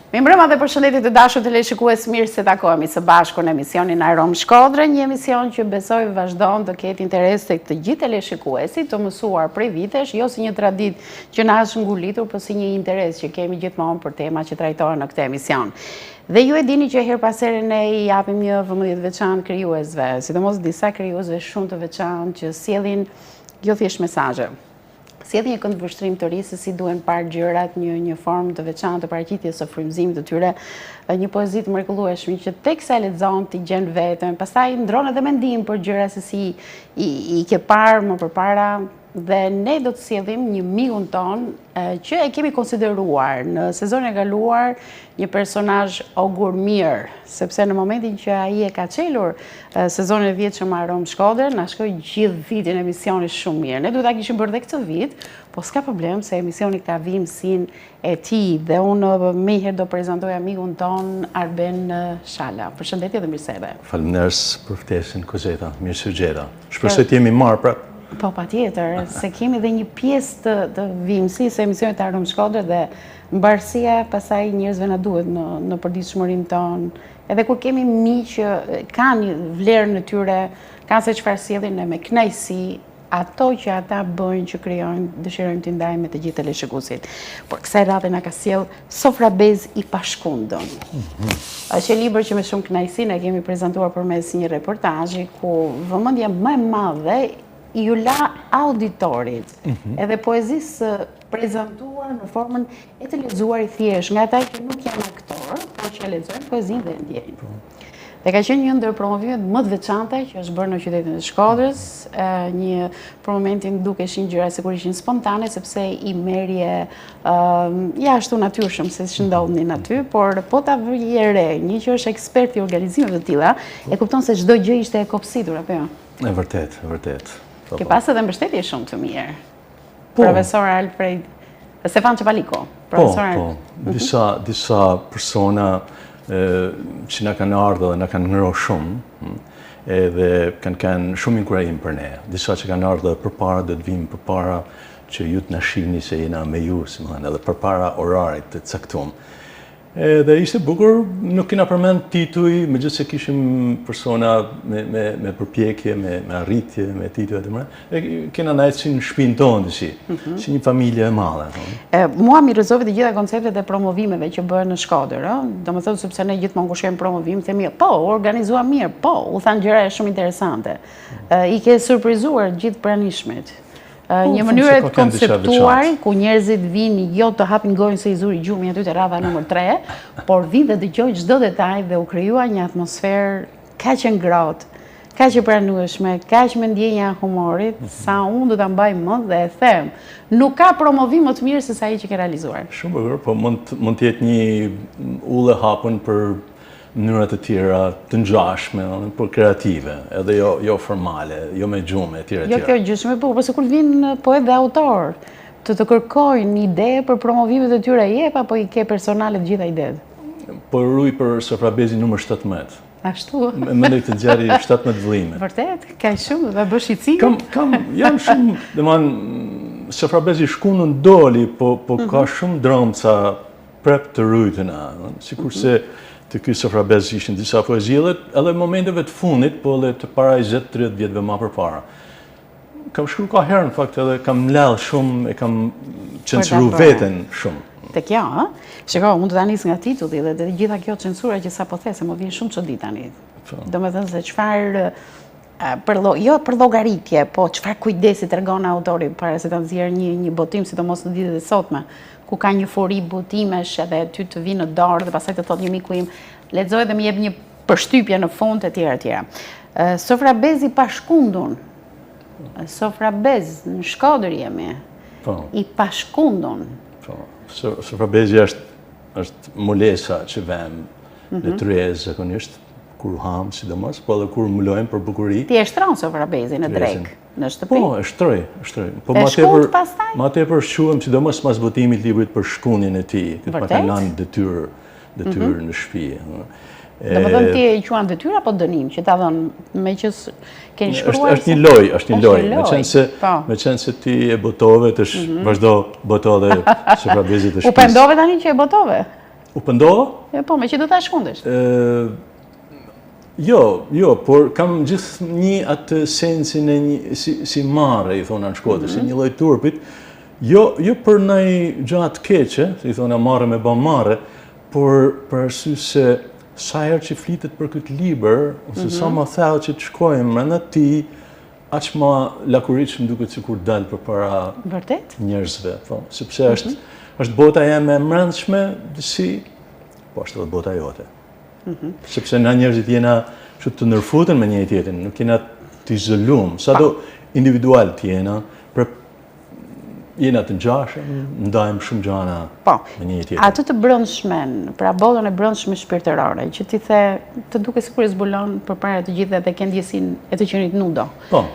Mirëmbrëma dhe përshëndetje të dashur teleshikues, mirë se takohemi së bashku në emisionin Arom Shkodrë, një emision që besoj vazhdon të ketë interes tek të gjithë teleshikuesit, të mësuar prej vitesh, jo si një traditë që na është ngulitur, por si një interes që kemi gjithmonë për tema që trajtohen në këtë emision. Dhe ju e dini që her pas here ne I japim një vëmendje të veçantë krijuesve, sidomos disa krijuesve shumë të veçantë që sjellin jo thjesht mesazhe. Sjellin një këndvështrim të ri se si duhen parë gjërat, një formë të veçantë të paraqitjes së frymëzimit të tyre, një poezi të mrekullueshme që teksa e lexon ti gjen veten, pastaj ndron edhe mendim për gjëra se si I ke parë më përpara. Dhe ne do të sjellim një mikun ton që e kemi konsideruar në sezonin e kaluar një personazh ogur mirë, sepse në momentin që ai e ka çelur sezonin e vjetshëm Arom Shkodër, na shkoi gjithë vitin emisioni shumë mirë. Ne duhet ta kishim bërë edhe këtë vit, po s'ka problem se emisioni ka vimësin e tij dhe unë më herë do prezantoj amikun ton Arben Shala. Përshëndetje dhe mirëseve. Faleminderit për ftesën Kozeta, mirë se u gjeta. Shpresoj të jemi marrë prap. Po, patjetër, se kemi dhe një pjesë të vimësisë së emisionit Arom Shkodër dhe mbarësia pastaj njerëzve na duhet në përditshmërinë tonë. Edhe kur kemi miq që kanë vlerën e tyre, kanë se çfarë sjellin ne me kënaqësi, ato që ata bëjnë që krijojnë, dëshirojmë t'i ndajmë me të gjithë teleshikuesit. Por kësaj radhe na ka sjell Sofrabez I pashkundën. Është një libër që me shumë kënaqësi ne kemi prezantuar përmes një reportazhi ku vëmendja më e madhe ju la auditorit, edhe poezisë prezantuar në formën e të lexuar I thjesht, nga ata që nuk janë aktor, por që lexojnë poezinë dhe ndjejnë. Dhe ka qenë një ndër promovimet më të veçanta që është bërë në qytetin e Shkodrës, një për momentin duke ishin gjëra sikur ishin spontane, sepse I merrje jashtu natyrshëm se shndodhnin aty, por po ta vëje re, një që është ekspert I organizimeve të tilla, e kupton se çdo gjë ishte e kopsitur, apo jo? E vërtet, e vërtet. Ke pas edhe mbështetje shumë të mirë. Profesor Alfred Stefan Çapaliko. Po. Disa persona që na kanë ardhur dhe na kanë ngrohur shumë, edhe kanë shumë inkurajim për ne. Disa që kanë ardhur përpara do të vinë përpara që ju të na shihni se jena me ju, si më thënë, edhe përpara orarit të caktuar. Dhe ishte bukur, nuk kena përmend tituj, megjithëse kishim persona me përpjekje, me arritje, me tituj e të mëra. Kena ndajt si në shtëpinë tonë, si një familje e madhe. Mua mi rrëzovi të gjitha konceptet e promovimeve që bëhen në Shkodër. Domethënë sepse ne gjithmonë kur shkojmë promovim, themi, po, organizua mirë, po, u thanë gjëra shumë interesante. I ke surprizuar gjithë pranishmit. Një mënyrë të konceptuar ku njerëzit vinë jo të hapin gojën se I zuri gjumi aty te radha numër 3, por vinë dhe dëgjojnë çdo detaj dhe u krijua një atmosferë kaq e ngrohtë, kaq e pranueshme, kaq me ndjenja humorit, sa unë do ta mbaj mend dhe e them, nuk ka promovim më të mirë se sa ai që ke realizuar. Shumë bukur, po mund të jetë një ullë hapun për mënyra të tjera të ngjashme, por kreative, edhe jo formale, jo me gjumë etj. Jo kjo gjysmë bukur, por se kur vin poet dhe autor të kërkojnë ide për promovimet e tyre, jep apo I ke personale të gjitha idetë? Po ruaj për Sofrabezin numër 17. Ashtu. Mendoj të nxjerrë 17 vëllime. Vërtet, ka shumë dhe bësh I cikël. Janë shumë, domethënë Sofrabezi shkundën doli, po ka shumë dramca prep të rujtëna, sikurse të ky Sofrabez ishin disa poezi edhe momenteve të fundit, po edhe të para 20-30 vjetëve më përpara. Kam shkruar ka herë në fakt edhe kam lell shumë, e kam censuruar veten shumë. Te kjo, shiko, mund të ta nis nga titulli dhe gjitha kjo censura që sapo the, se më vjen shumë çudi tani. Domethënë se çfarë jo për llogaritje, po çfarë kujdesi tregon autori para se ta nxjerrë një botim, sidomos në ditët e sotme, ku ka një furi botimesh edhe ty të vinë në dorë dhe pastaj të thotë një miku im, lexoj dhe më jep një përshtypje në fund etj. Sofrabezi pashkundun. Sofrabez në Shkodër jemi. I pashkundun. Po. Sofrabezi është mulesa që vëm në tryez zakonisht kur ham sidomos, po edhe kur mulojmë për bukuri. Ti e shtron Sofrabezin në drek, në shtëpi? Po, e shtroj. Po e shkund pastaj? Ma tepër shquhem sidomos pas botimit librit për shkundjen e tij, që pa kanë lënë detyrë në shtëpi. Domethënë ti e quan detyrë apo dënim që ta dhën meqës keni shkruar? Është një lojë, meqense se ti e botove, vazhdo boto dhe Sofrabezit të shtëpisë. U pendove tani që e botove? U pëndova? Po, me që do ta shkundesh. Jo, por kam gjithë atë sensin si mare, i thona në Shkodër, si një lloj turpit, jo për ndaj gjatë keqe, i thona mare me ba mare, por për arsye se sa herë që flitet për këtë libër, ose sa më thellë që të shkojmë brenda ti, aq më lakuritshëm duket sikur dal përpara Vërtet? njerëzve, po, sepse është bota jeme e mbrëmshme, po është edhe bota jote. Sepse na njerëzit jena që të ndërfuten me njëri tjetrin, nuk jena të izoluar, sado individual të jena të ngjashëm, ndajmë shumë gjëra me njëri tjetrin. Atë të brendshmen, pra botën e brendshme shpirtërore, që ti the, të duket sikur e zbulon përpara të gjithë dhe ke ndjesinë e të qenit nudo. Po.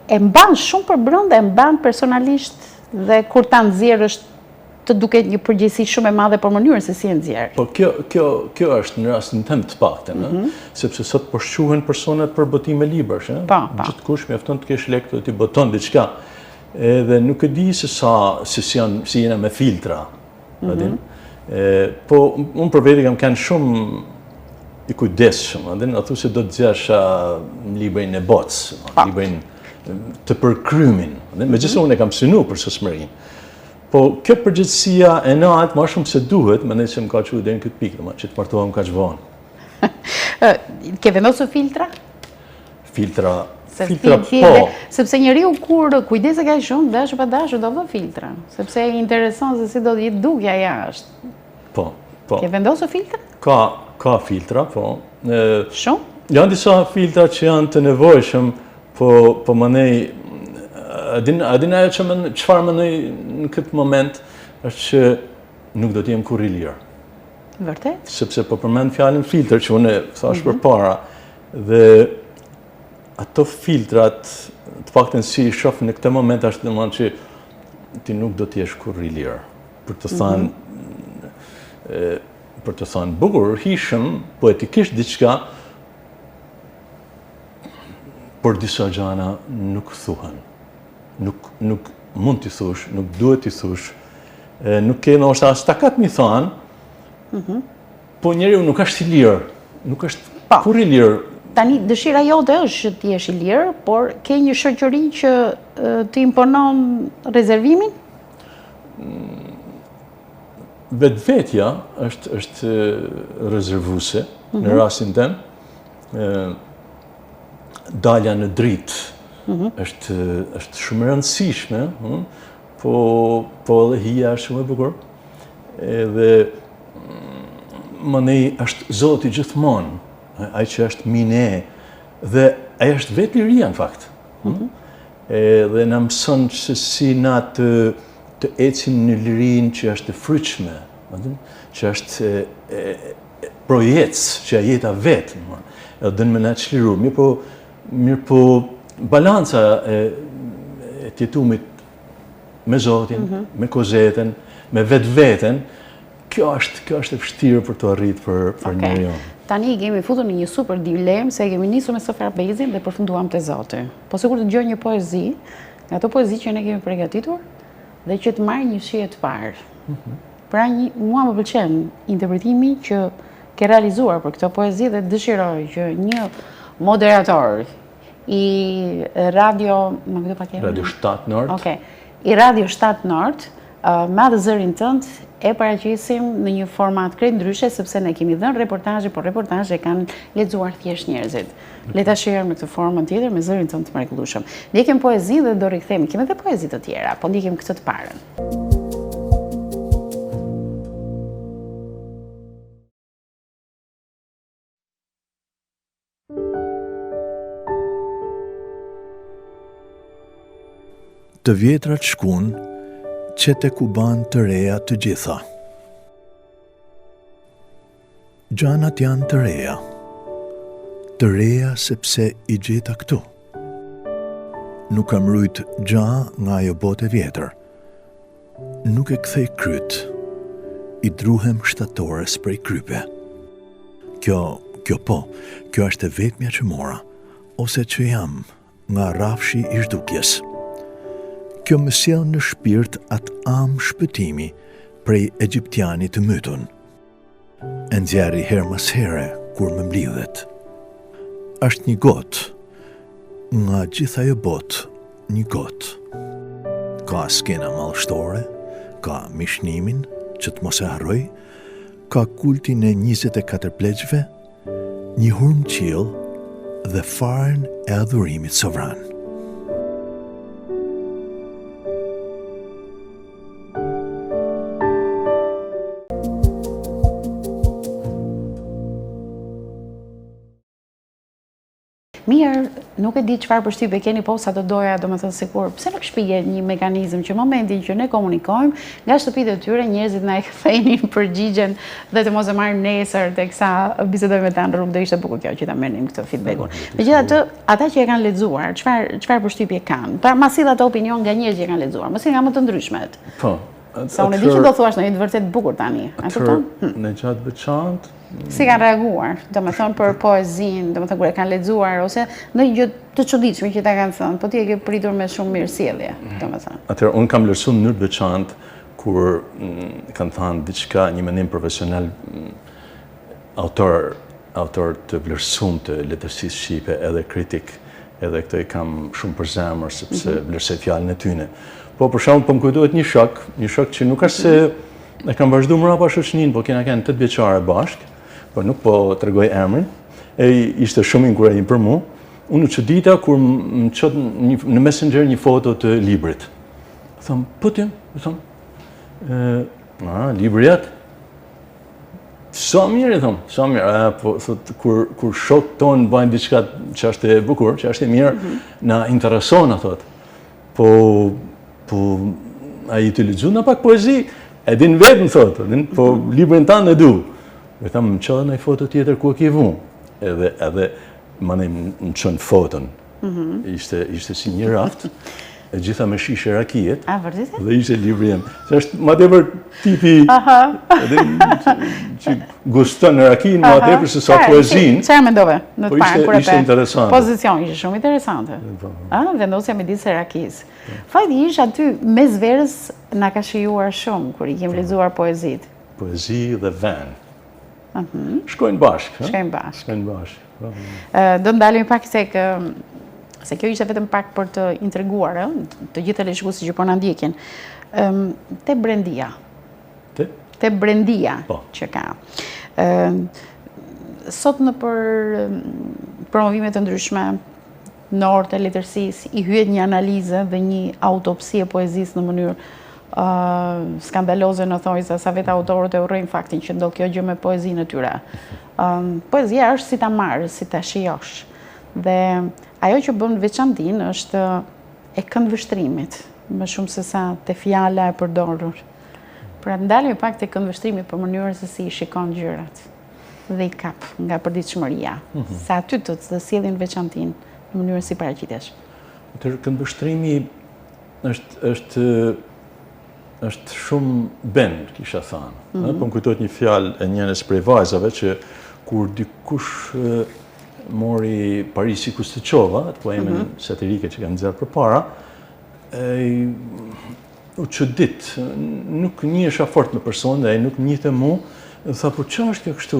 E mban shumë për brenda, e mban personalisht dhe kur ta nxjerrësh të duket një përgjegjësi shumë e madhe për mënyrën se si e nxjerr. Po kjo është në rastin tim të paktën, sepse sot po shquhen persona për botime librash, gjithkusht mjafton të kesh lek të ti boton diçka. Edhe nuk e di se si jena me filtra. Po unë për veti kam kanë shumë i kujdesshëm, athu se do të zgjash librin e botës, librin të përkrymin. Megjithëse unë e kam synu për sosmërinë. Po kjo përgjithësia e natë ma shumë se duhet, më që më ka që deri në këtë pikë, që të martohem kaq vonë. Ke vendosur filtra? Filtra po. Sepse njeriu kur kujdeset kaq shumë, dashur pa dashur do vë filtra, sepse e intereson se si do të jetë dukja jashtë. Po. Ke vendosur filtra? Ka filtra, po. Shumë? Janë disa filtra që janë të nevojshëm, po më nej, adin ajo çfarë më nej në këtë moment, është që nuk do t'jem kur i lirë. Vërtet? Sepse po përmend fjalën filtr që unë thash përpara, dhe ato filtrat, të paktën si i shoh në këtë moment, është domethënë që ti nuk do t'jesh kur i lirë. Për të thënë bukur, hishëm, poetikisht diçka, por disa gjëra nuk thuhen. Nuk mund t'i thush, nuk duhet t'i thush, nuk ke ndoshta as takat mi thënë, po njeriu nuk është i lirë, nuk është kur i lirë. Tani, dëshira jote është që ti jesh i lirë, por ke një shoqëri që të imponon rezervimin? Vetvetja është rezervuese në rastin tim. Dalja në dritë është shumë e rëndësishme, po edhe hija është shumë e bukur. Edhe më nej është Zoti gjithmonë, ai që është mine, dhe ai është vetë liria në fakt. Dhe na mëson se si na të ecim në lirinë që është e fryqme, që është projec, që a jeta vetë, edhe dënë me na çliru. Mirë po balanca e tjetumit me Zotin, me Kozetën, me vetveten, kjo është e vështirë për të arritë për njeriu. Tani kemi futur në një super dilemë, se kemi nisur me Sofia Bezin dhe përfunduam te Zoti. Po sikur të dëgjoj një poezi, nga ato poezi që ne kemi përgatitur, dhe që të marrë një shije të parë. Pra mua më pëlqen interpretimi që ke realizuar për këtë poezi dhe dëshiroj që një moderator i Radio 7 Nord. Okej. I Radio 7 Nord, me atë zërin tënd e paraqesim në një format krejt ndryshe, sepse ne kemi dhënë reportazhe, por reportazhe kanë lexuar thjesht njerëzit. Le ta shijojmë në këtë formën tjetër me zërin tënd të mrekullueshëm. Ndjekim poezi dhe do rikthehemi. Kemi edhe poezi të tjera, po ndjekim këtë të parën. Të vjetrat shkun, që te ku ban të reja të gjitha. Gjanat janë të reja sepse i gjeta këtu. Nuk kam rujt gja nga ajo bote vjetër. Nuk e kthej kryt, i druhem shtatores prej krype. Kjo është e vetmja që mora, ose që jam nga rafshi i zhdukjes. Kjo më sjell në shpirt atë am shpëtimi prej egjiptianit të mytun, e nxjerri herë mas here kur më mblidhet. Është një gotë, nga gjitha ajo botë, një gotë. Ka skena mallshtore, ka mishnimin, që të mos e harroj, ka kultin e 24 pleqve, një hurm qiell dhe faren e adhurimit sovran. Mirë, nuk e di çfarë përshtypje keni, po sa të doja, domethënë sikur, pse nuk shpihet një mekanizëm që momentin që ne komunikojmë, nga shtëpitë e tyre njerëzit na e kthejnë përgjigjen dhe të mos e marrim nesër teksa bisedojmë me ta në rrugë, do ishte bukur kjo që ta merrnim këtë feedbackun. Megjithatë, ata që e kanë lexuar, çfarë përshtypje kanë? Pra masi ato opinion nga njerëz që e kanë lexuar, mos nga më të ndryshmet. Po. Sa unë e di që do thuash në një të vërtet bukur tani. A kupton? Në gjatë veçantë, si kanë reaguar, domethënë për poezinë, domethënë kur e kanë lexuar ose ndonjë gjë të çuditshme që ta kanë thënë, po ti e ke pritur me shumë mirësjellje, domethënë. Atëherë unë kam lërsuar në mënyrë të veçantë kur kanë thënë diçka, një mendim profesional, autor të vlerësuar të letërsisë shqipe, edhe kritik, edhe këtë i kam shumë për zemër sepse vlerësoj fjalën e tyre. Po për shembull po më kujtohet një shok që nuk është se e kam vazhduar mbrapa shoqëninë, po kena kanë 8 vjeçare bashkë. Po nuk po tregoj emrin, e ishte shumë inkurajim për mua. Unë u çudita kur më çot në Messenger një foto të librit. Tham, po ti, tham. Libri atë. Sa mirë, tham, sa mirë. Po thot kur shok ton bajnë diçka që është e bukur, që është e mirë, na intereson thot. Po ai të lexon pak poezi, e din vetëm thot, po librin tanë e du. E thamë, më qëllë në i foto tjetër ku e ke vu. Edhe më në qënë foton. Ishte si një raft, e gjitha me shishe rakijet. A, vërtet? Dhe ishte libri jem. Se është ma tepër tipi që guston në rakin, ma tepër se sa poezin. Çfarë mendove në të parë kur e ishte interesante. Pozicion, ishte shumë interesante. Vendosja midis rakisë. Fajti ish aty mes verës na ka shijuar shumë kur i kemi lexuar poezit. Poezi dhe ven. Shkojnë bashkë. Shkojnë bashkë. Do ndalemi pak se kjo ishte vetëm pak për të intriguar, të gjithë teleshikuesit që po na ndjekin. Te brendia. Te brendia që ka. Sot në për promovime të ndryshme, në orë të letërsisë, i hyet një analizë dhe një autopsi e poezisë në mënyrë skandaloze në thojza, sa vetë autorët e urrejnë faktin që do kjo gjë me poezinë e tyre. Poezia është si ta marrësh, si ta shijosh. Dhe ajo që bën veçantinë është e këndvështrimit, më shumë se sa te fjala e përdorur. Pra ndalemi pak te këndvështrimi për mënyrën se si i shikon gjërat dhe i kap nga përditshmëria. Sa aty të sjellin veçantinë në mënyrën si paraqitesh. Këndvështrimi është shumë bend, kisha thënë. Po më kujtohet një fjalë e njëres prej vajzave që kur dikush mori Parisi Kustiqova, atë poemën satirike që kanë nxjerrë përpara, u çudit, nuk njihesha fort me person dhe ai nuk njihte mua, dhe tha po ç'është kjo kështu?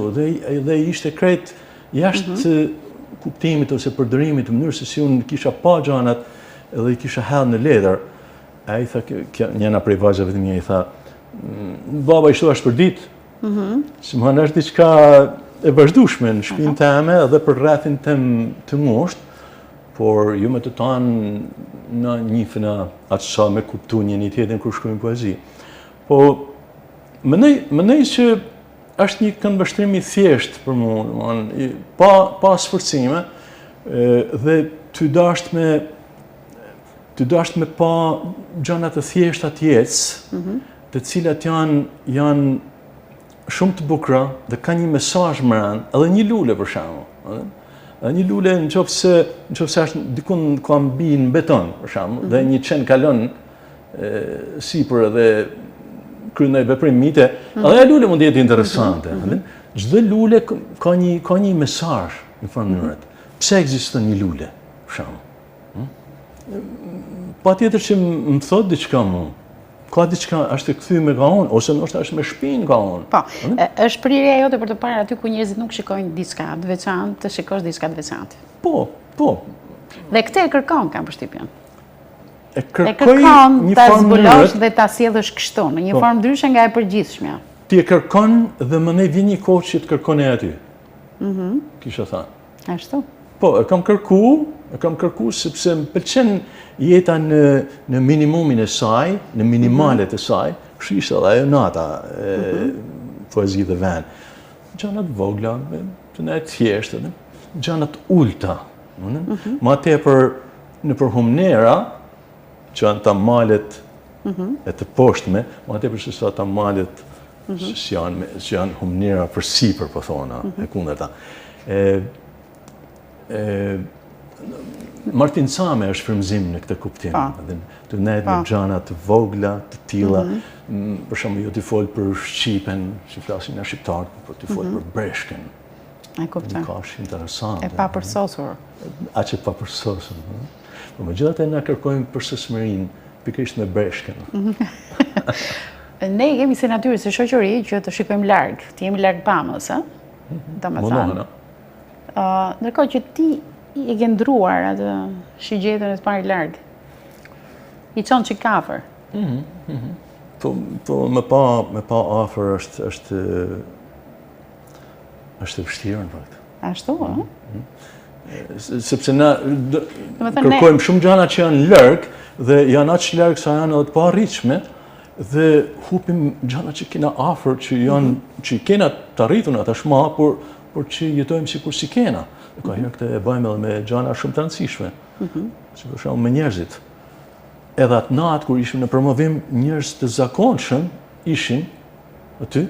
Dhe ishte krejt jashtë kuptimit ose përdorimit të mënyrës se si unë kisha pa gjanat edhe i kisha hedhë në letër. Ai tha, njëna prej vajzave të mia i tha, baba i shtu është për ditë. Si më është diçka e vazhdueshme në shtëpinë time edhe për rrethin tim të ngushtë, por ju me të tanë në njifina atë sa me kuptu një tjetrin kur shkruajmë poezi. Po, mendoj që është një këndvështrim i thjeshtë për mua, pa sforcime dhe ty dasht me pa gjanat të thjeshta të jetës, të cilat janë shumë të bukura dhe ka një mesazh brenda, edhe një lule për shembull. Edhe një lule nëse është dikun ka mbi në beton për shembull, dhe një qen kalon sipër edhe kryen ndonjë veprim mite, edhe ajo lule mund të jetë interesante. Çdo lule ka një mesazh në mënyrë. Pse ekziston një lule për shembull? Pa tjetër që më thot diçka mu, ka diçka është e kthyme nga unë, ose ndoshta është me shpinë nga unë. Po, është prirja jote për të parë aty ku njerëzit nuk shikojnë diçka të veçantë, të shikosh diçka të veçantë. Po. Dhe këtë e kërkon, kam përshtypjen. E kërkon një ta formë zbulosh dhe ta sjellësh kështu, në një formë ndryshe nga e përgjithshmja. Ti e kërkon dhe më ne vjen një kohë që të kërkon e aty. Kisha thënë. Ashtu. Po, e kam kërku sepse më pëlqen jeta në minimumin e saj, në minimalet e saj, kështu ishte edhe ajo nata poezi dhe vend. Gjanat vogla, të ne thjeshtë, gjanat ulta. Ma tepër nëpër humnera, që janë ta malet e të poshtme, ma tepër se sa ta malet që janë humnera për sipër, po thona, e kundërta. Martin Same është frymëzim në këtë kuptim. Të nejtë në gjana të vogla, të tilla. Për shembull, jo t'i fol për Shqipen, që flasin nga shqiptarët, por t'i fol për breshken. E kuptoj. Ka është interesante. E papërsosur. Aq e papërsosur. Po megjithatë na kërkojmë përsosmërinë, pikërisht me breshken. Ne jemi si natyrë, si shoqëri që të shikojmë larg, të jemi larg pamës, ë? Domethënë. Ndërkohë që ti i ke ndruar atë shigjetën e të parë larg. I çon çik afër. Po me pa afër është e vështirë në fakt. Ashtu, ë? Sepse na kërkojmë shumë gjëra që janë larg dhe janë aq larg sa janë edhe të paarritshme dhe hupim gjëra që kena afër, që kena të arritur tashmë, por që jetojmë sikur si kena. Ka herë këtë e bëjmë edhe me gjëra shumë të rëndësishme. Si për shembull me njerëzit. Edhe atë natë kur ishim në promovim, njerëz të zakonshëm ishin aty,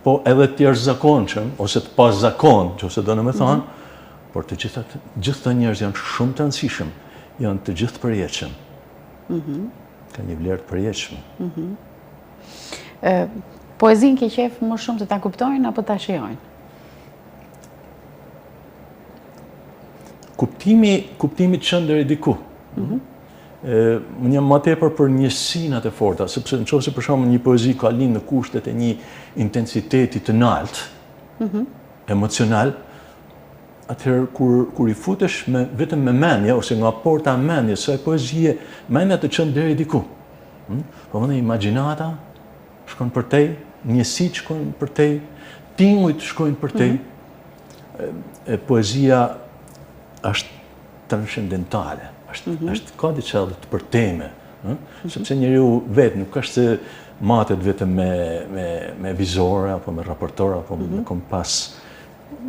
po edhe të jashtëzakonshëm ose të pazakon, nëse do të thonë, por të gjithë njerëz janë shumë të rëndësishëm, janë të gjithë të përjetshëm. Ka një vlerë të përjetshme. Poezinë ke qef më shumë të ta kuptojnë apo ta shijojnë? Kuptimi të çon deri diku. Unë jam më tepër për njësinat e forta, sepse nëse për shembull një poezi ka lind në kushtet e një intensiteti të lartë, emocional, atëherë kur i futesh vetëm me mendje ose nga porta e mendjes së poezie, mendja të çon deri diku. Po më imagjinata shkon përtej, njësitë shkojnë përtej, tingujt shkojnë përtej. Poezia është transcendentale, është ka diçka të përteme, sepse njeriu vetë nuk është se matet vetëm me vizore, apo me raportor, apo me kompas.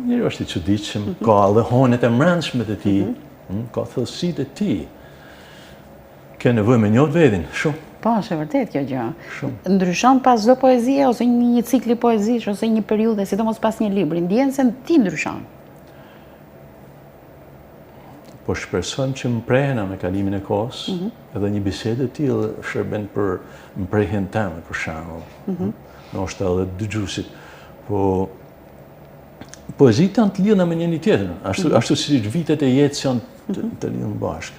Njeriu është i çuditshëm, ka edhe honet e mbrëmshme të tij, ka thellësitë e tij. Ka nevojë me njohur vetin, shumë. Po, është vërtet kjo gjë. Ndryshon pas çdo poezie ose një cikli poezish ose një periudhe, sidomos pas një libri, ndjen se ti ndryshon. Po shpresojmë që më prehena me kalimin e kohës, edhe një bisedë e tillë shërben për mprehjen tënde, për shembull. Ndoshta edhe dëgjuesit. Po poezitë janë të lidhura me njëri tjetrin, ashtu siç vitet e jetës janë të lidhur bashkë.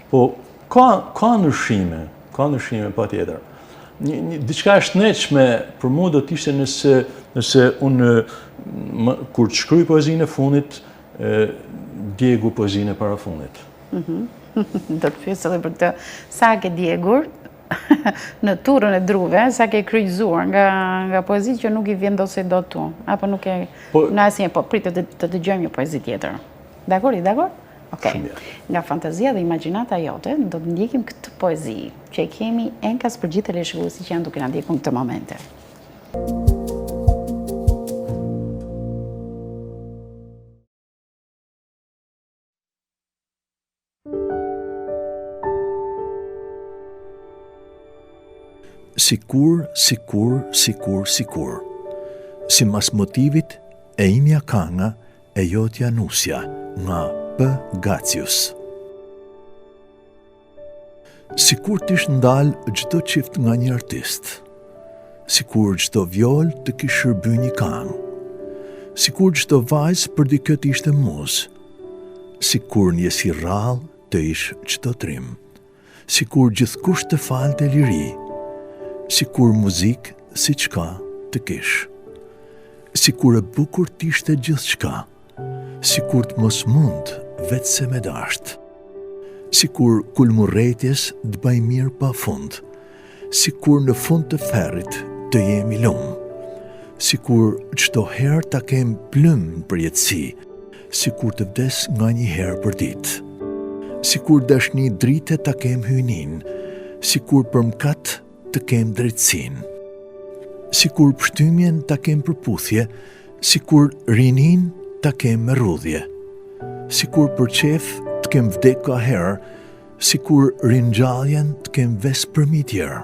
Po ka ndryshime patjetër. Diçka e shnetshme për mua do të ishte nëse unë kur të shkruaj poezinë e fundit, djegu poezinë e parafundit. Do të pyes edhe për këtë, sa ke djegur në turën e druve, sa ke kryqëzuar nga poezi që nuk i vendosej dot tu, apo nuk e në asnjë, po pritet të dëgjojmë një poezi tjetër. Dakor, dakor? Okej. Nga fantazia dhe imagjinata jote, do të ndjekim këtë poezi që e kemi enkas për gjithë teleshikuesit që janë duke na ndjekur në këtë momente. Sikur. Si mas motivit e imja kanga e jotja nusja nga P. Gacius. Sikur t'ish ndal çdo çift nga një artist. Sikur çdo vjol të kish shërby një kang. Sikur çdo vajzë për dikë të ishte muz. Sikur një si rrallë të ish çdo trim. Sikur gjithkusht të falte liri. si kur muzik si qka të kish, si kur e bukur t'ishte gjithë qka, si kur të mos mund vetë se me dasht, si kur kulmurrejtjes t'baj mirë pa fund, si kur në fund të ferrit të jemi lumë, si kur qdo herë ta kem plëm për jetësi, si kur të vdes nga një herë për ditë, si kur dashni drite ta kem hynin, si kur për mkat të kem drejtsin, si kur pështymjen ta kem përputhje, si kur rinin ta kem me rudhje, si kur për qef të kem vdek ka herë, si kur ringjalljen të kem ves për mi tjerë,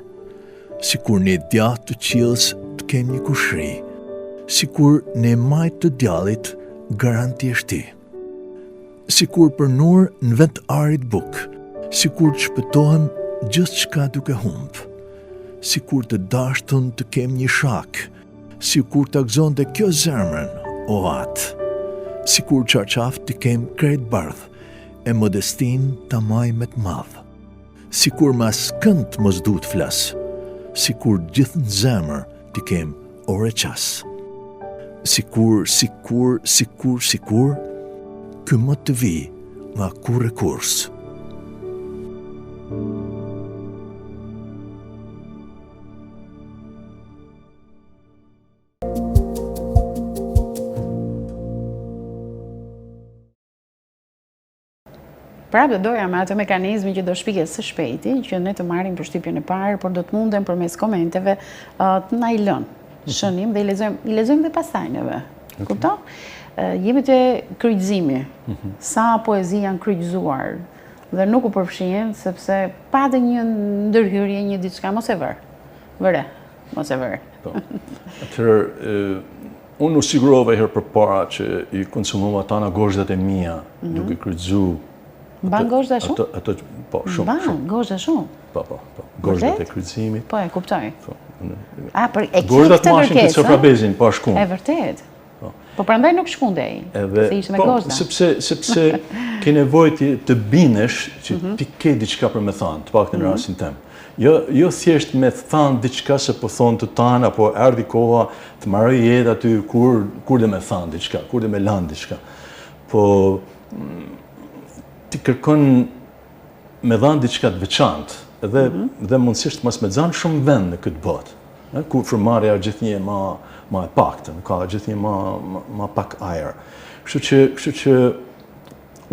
si kur një djatë të qilës të kem një kushri, si kur në majtë të djallit garanti është ti, si kur për nur në vend arit buk, si kur të shpëtohem gjithë qka duke humbë, si kur të dashtun të kem një shak, si kur të akzon dhe kjo zemrën, o atë, si kur qarqaft të kem krejt bardh, e modestin të maj me të madh, si kur mas kënd mos du të flas, si kur gjithë në zemër të kem ore qas, si kur, ky më të vi nga kur e kurs. Prapë doja me atë mekanizmi që do shpiket së shpejti, që ne të marrim përshtypjen e parë, por do të mundem përmes komenteve të na i lënë shënim dhe i lexojmë dhe pastaj neve. Kupton? Jemi te kryqëzimi. Sa poezi janë kryqëzuar dhe nuk u përfshihen sepse patë një ndërhyrje, një diçka mos e vër. Vëre, mos e vër. Atëherë, unë u sigurova herë përpara që i konsumova tana gozhdat e mia, duke kryqëzuar. Ban gozhda shumë? Ato, po, shumë. Ban gozhda shumë? Po. Gozhdat e kryqëzimit. Po, e kuptoj. Për e gozhdat mashin këtë sofrabezin, po shkun. E vërtet. Po prandaj nuk shkundej, se ishte me gozhda. Sepse ke nevojë të binesh që ti ke diçka për me thënë, të paktën në rastin tem. Jo thjesht me thënë diçka se po thonë të tanë, apo erdhi koha të marrë jetë aty kur dhe me thënë diçka, kur dhe me lanë diçka. Po ti kërkon me dhanë diçka të veçantë, dhe mundësisht mos me dhanë shumë vend në këtë botë. Ku frymëmarrja gjithnjë ma e paktën, ka gjithnjë ma pak ajër. Kështu që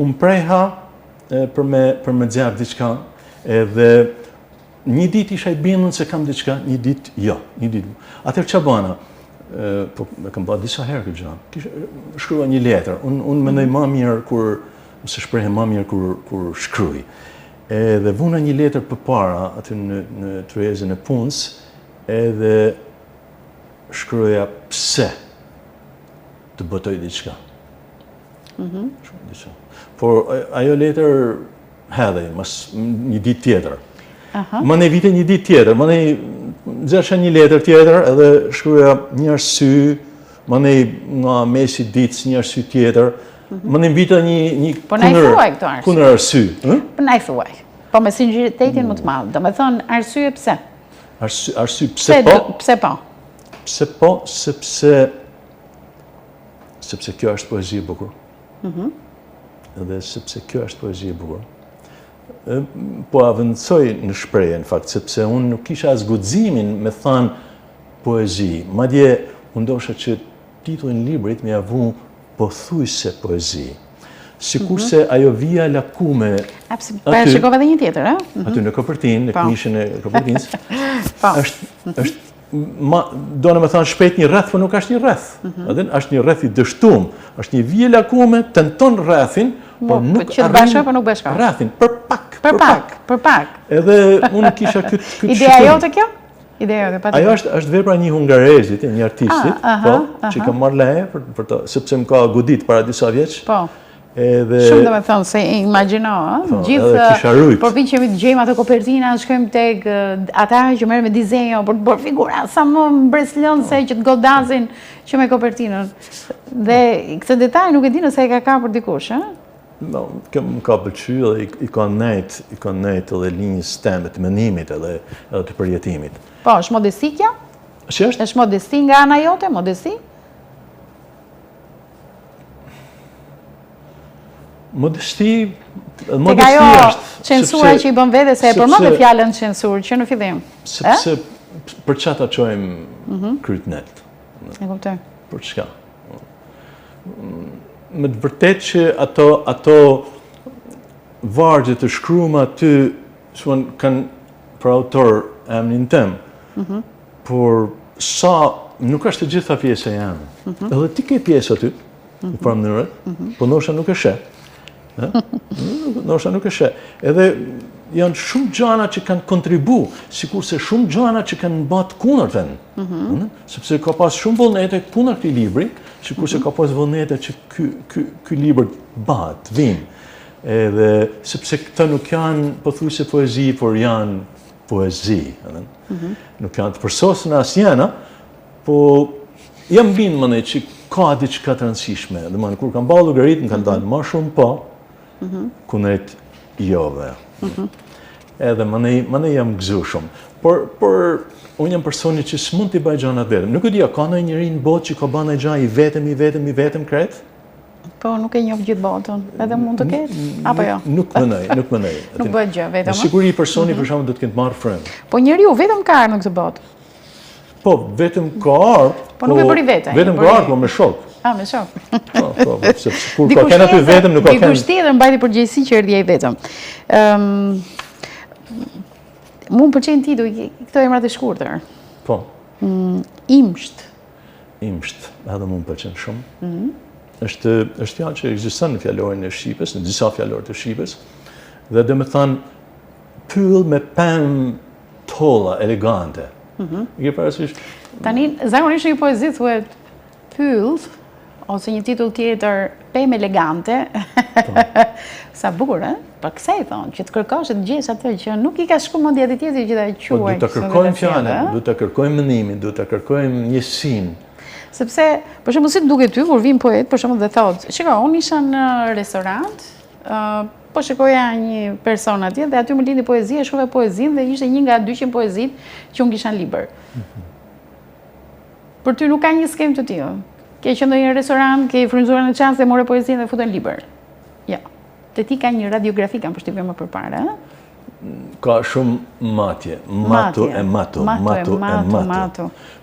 unë preha për me zjarë diçka, edhe një ditë isha i bindur se kam diçka, një ditë jo, një ditë. Atëherë ç'a bëna? Po e kam bërë disa herë këtë gjë. Shkruaj një letër. Unë mendoj më mirë se shprehem më mirë kur shkruaj. Edhe vuna një letër përpara aty në tryezën e punës, edhe shkruaja pse të botoj diçka. Por ajo letër hedhej mas një ditë tjetër. Më ne vite një ditë tjetër, më ne nxesha një letër tjetër edhe shkruaja një arsye, më ne nga mesi ditës një arsye tjetër. Më në mbita një kundër arsye. Po na i thuaj. Po me sinqeritetin më të madh. Do me thonë arsye pse? Arsye pse po? Pse po? Pse po, sepse kjo është poezi e bukur. Edhe sepse kjo është poezi e bukur. Po avëndsoj në shprehje, në fakt, sepse unë nuk kisha as guximin me thënë poezi. Madje unë ndosha që titullin e librit më ia vu pothuajse poezi. Sikurse ajo vija lakume. Pa shikova edhe një tjetër, a? Aty në kopertinë, në knishën e kopertinës. Është do në me thënë shpejt një rreth, po nuk është një rreth. Është një rreth i dështuar, është një vije lakume, tenton rrethin, por nuk arrin rrethin, për pak. Edhe unë kisha këtë Ideja jote kjo? Ajo është vepra një hungarezit, një artistit, që kam marrë leje, sepse më ka godit para disa vjeç. Shumë do me thonë, se imagjino, gjithë përpiqemi që të gjejmë ato kopertina, shkojmë tek ata që merren me dizenjo, për të bërë figura sa më mbreslënse që të godasin që me kopertinën. Dhe këtë detaj nuk e di nëse e ka kapur dikush, Kjo më ka pëlqy dhe i ka nejt edhe linjës teme të menimit edhe të përjetimit. Po, është modesti kjo? Si është? Është modesti nga ana jote, modesti? Modesti Tek ajo censura që i bën vete se e përmendë fjalën censurë që në fillim. Sepse për çfarë ta çojmë kryt net? E kuptoj. Për çka? Me të vërtet që ato vargje të shkruama aty kanë për autor emrin tem, por sa nuk është të gjitha pjesa jam. Edhe ti ke pjesë aty, në farë mënyrë, po ndoshta nuk e sheh. Ndoshta nuk e sheh. Edhe janë shumë gjana që kanë kontribu, sikurse shumë gjana që kanë mbat kundërtën. Sepse ka pas shumë vullnete kundër këtij libri, sikurse ka pas vullnete që ky libër bat, vin. Edhe sepse këta nuk janë pothuajse poezi, por janë poezi, nuk janë të përsosur asnjëna, po jam bind mëne që ka diçka të rëndësishme. Domethënë kur kam ballë logaritën kanë dalë më shumë po, kundrejt jove. Edhe mëne jam gëzuar. Por unë jam personi që s'mund t'i bëj gjanat vetëm. Nuk e di, ka ndonjë njeri në botë që ka bën ai gjë i vetëm kret? Po, nuk e njoh gjithë botën. Edhe mund të ketë? Apo jo? Nuk mendoj. Nuk bëhet gjë vetëm. Me siguri personi për shembull do të ketë marrë frymë. Po njeriu vetëm ka ardhur në këtë botë. Po, vetëm ka ardhur. Po nuk e bëri vetë. Vetëm ka ardhur, po me shok. Me shok. Po, sepse kur ka kanë aty vetëm nuk ka kanë. Dikush tjetër mbajti përgjegjësi që erdhi ai vetëm. Mund pëlqejnë tituj këto emrat e shkurtër. Po. Imsht. Imsht, edhe mund pëlqen shumë. Është fjalë që ekziston në fjalorin e Shqipës, në disa fjalor të Shqipës, dhe do të thonë pyll me pemë tolla elegante. Ke parasysh? Tani zakonisht një poezi thuhet pyll ose një titull tjetër pemë elegante. Sa bukur, Po kësa i thonë, që të kërkosh të gjesh atë që nuk i ka shku mendja të tjetër që ta quaj. Po du të kërkojmë fjalën, du të kërkojmë mendimin, du të kërkojmë njësinë. Sepse, për shembull, si duket ty kur vin poet, për shembull dhe thotë, shiko, unë isha në restorant, po shikoja një person atje dhe aty më lindi poezi, e shkruaj poezinë dhe ishte një nga 200 poezitë që unë kisha në libër. Për ty nuk ka një skem të tillë. Ke qenë në një restorant, ke frymzuar në çast dhe more poezinë dhe futen në libër. Jo. Te ti ka një radiografi kam përshtypjen më përpara, Ka shumë matje, matu.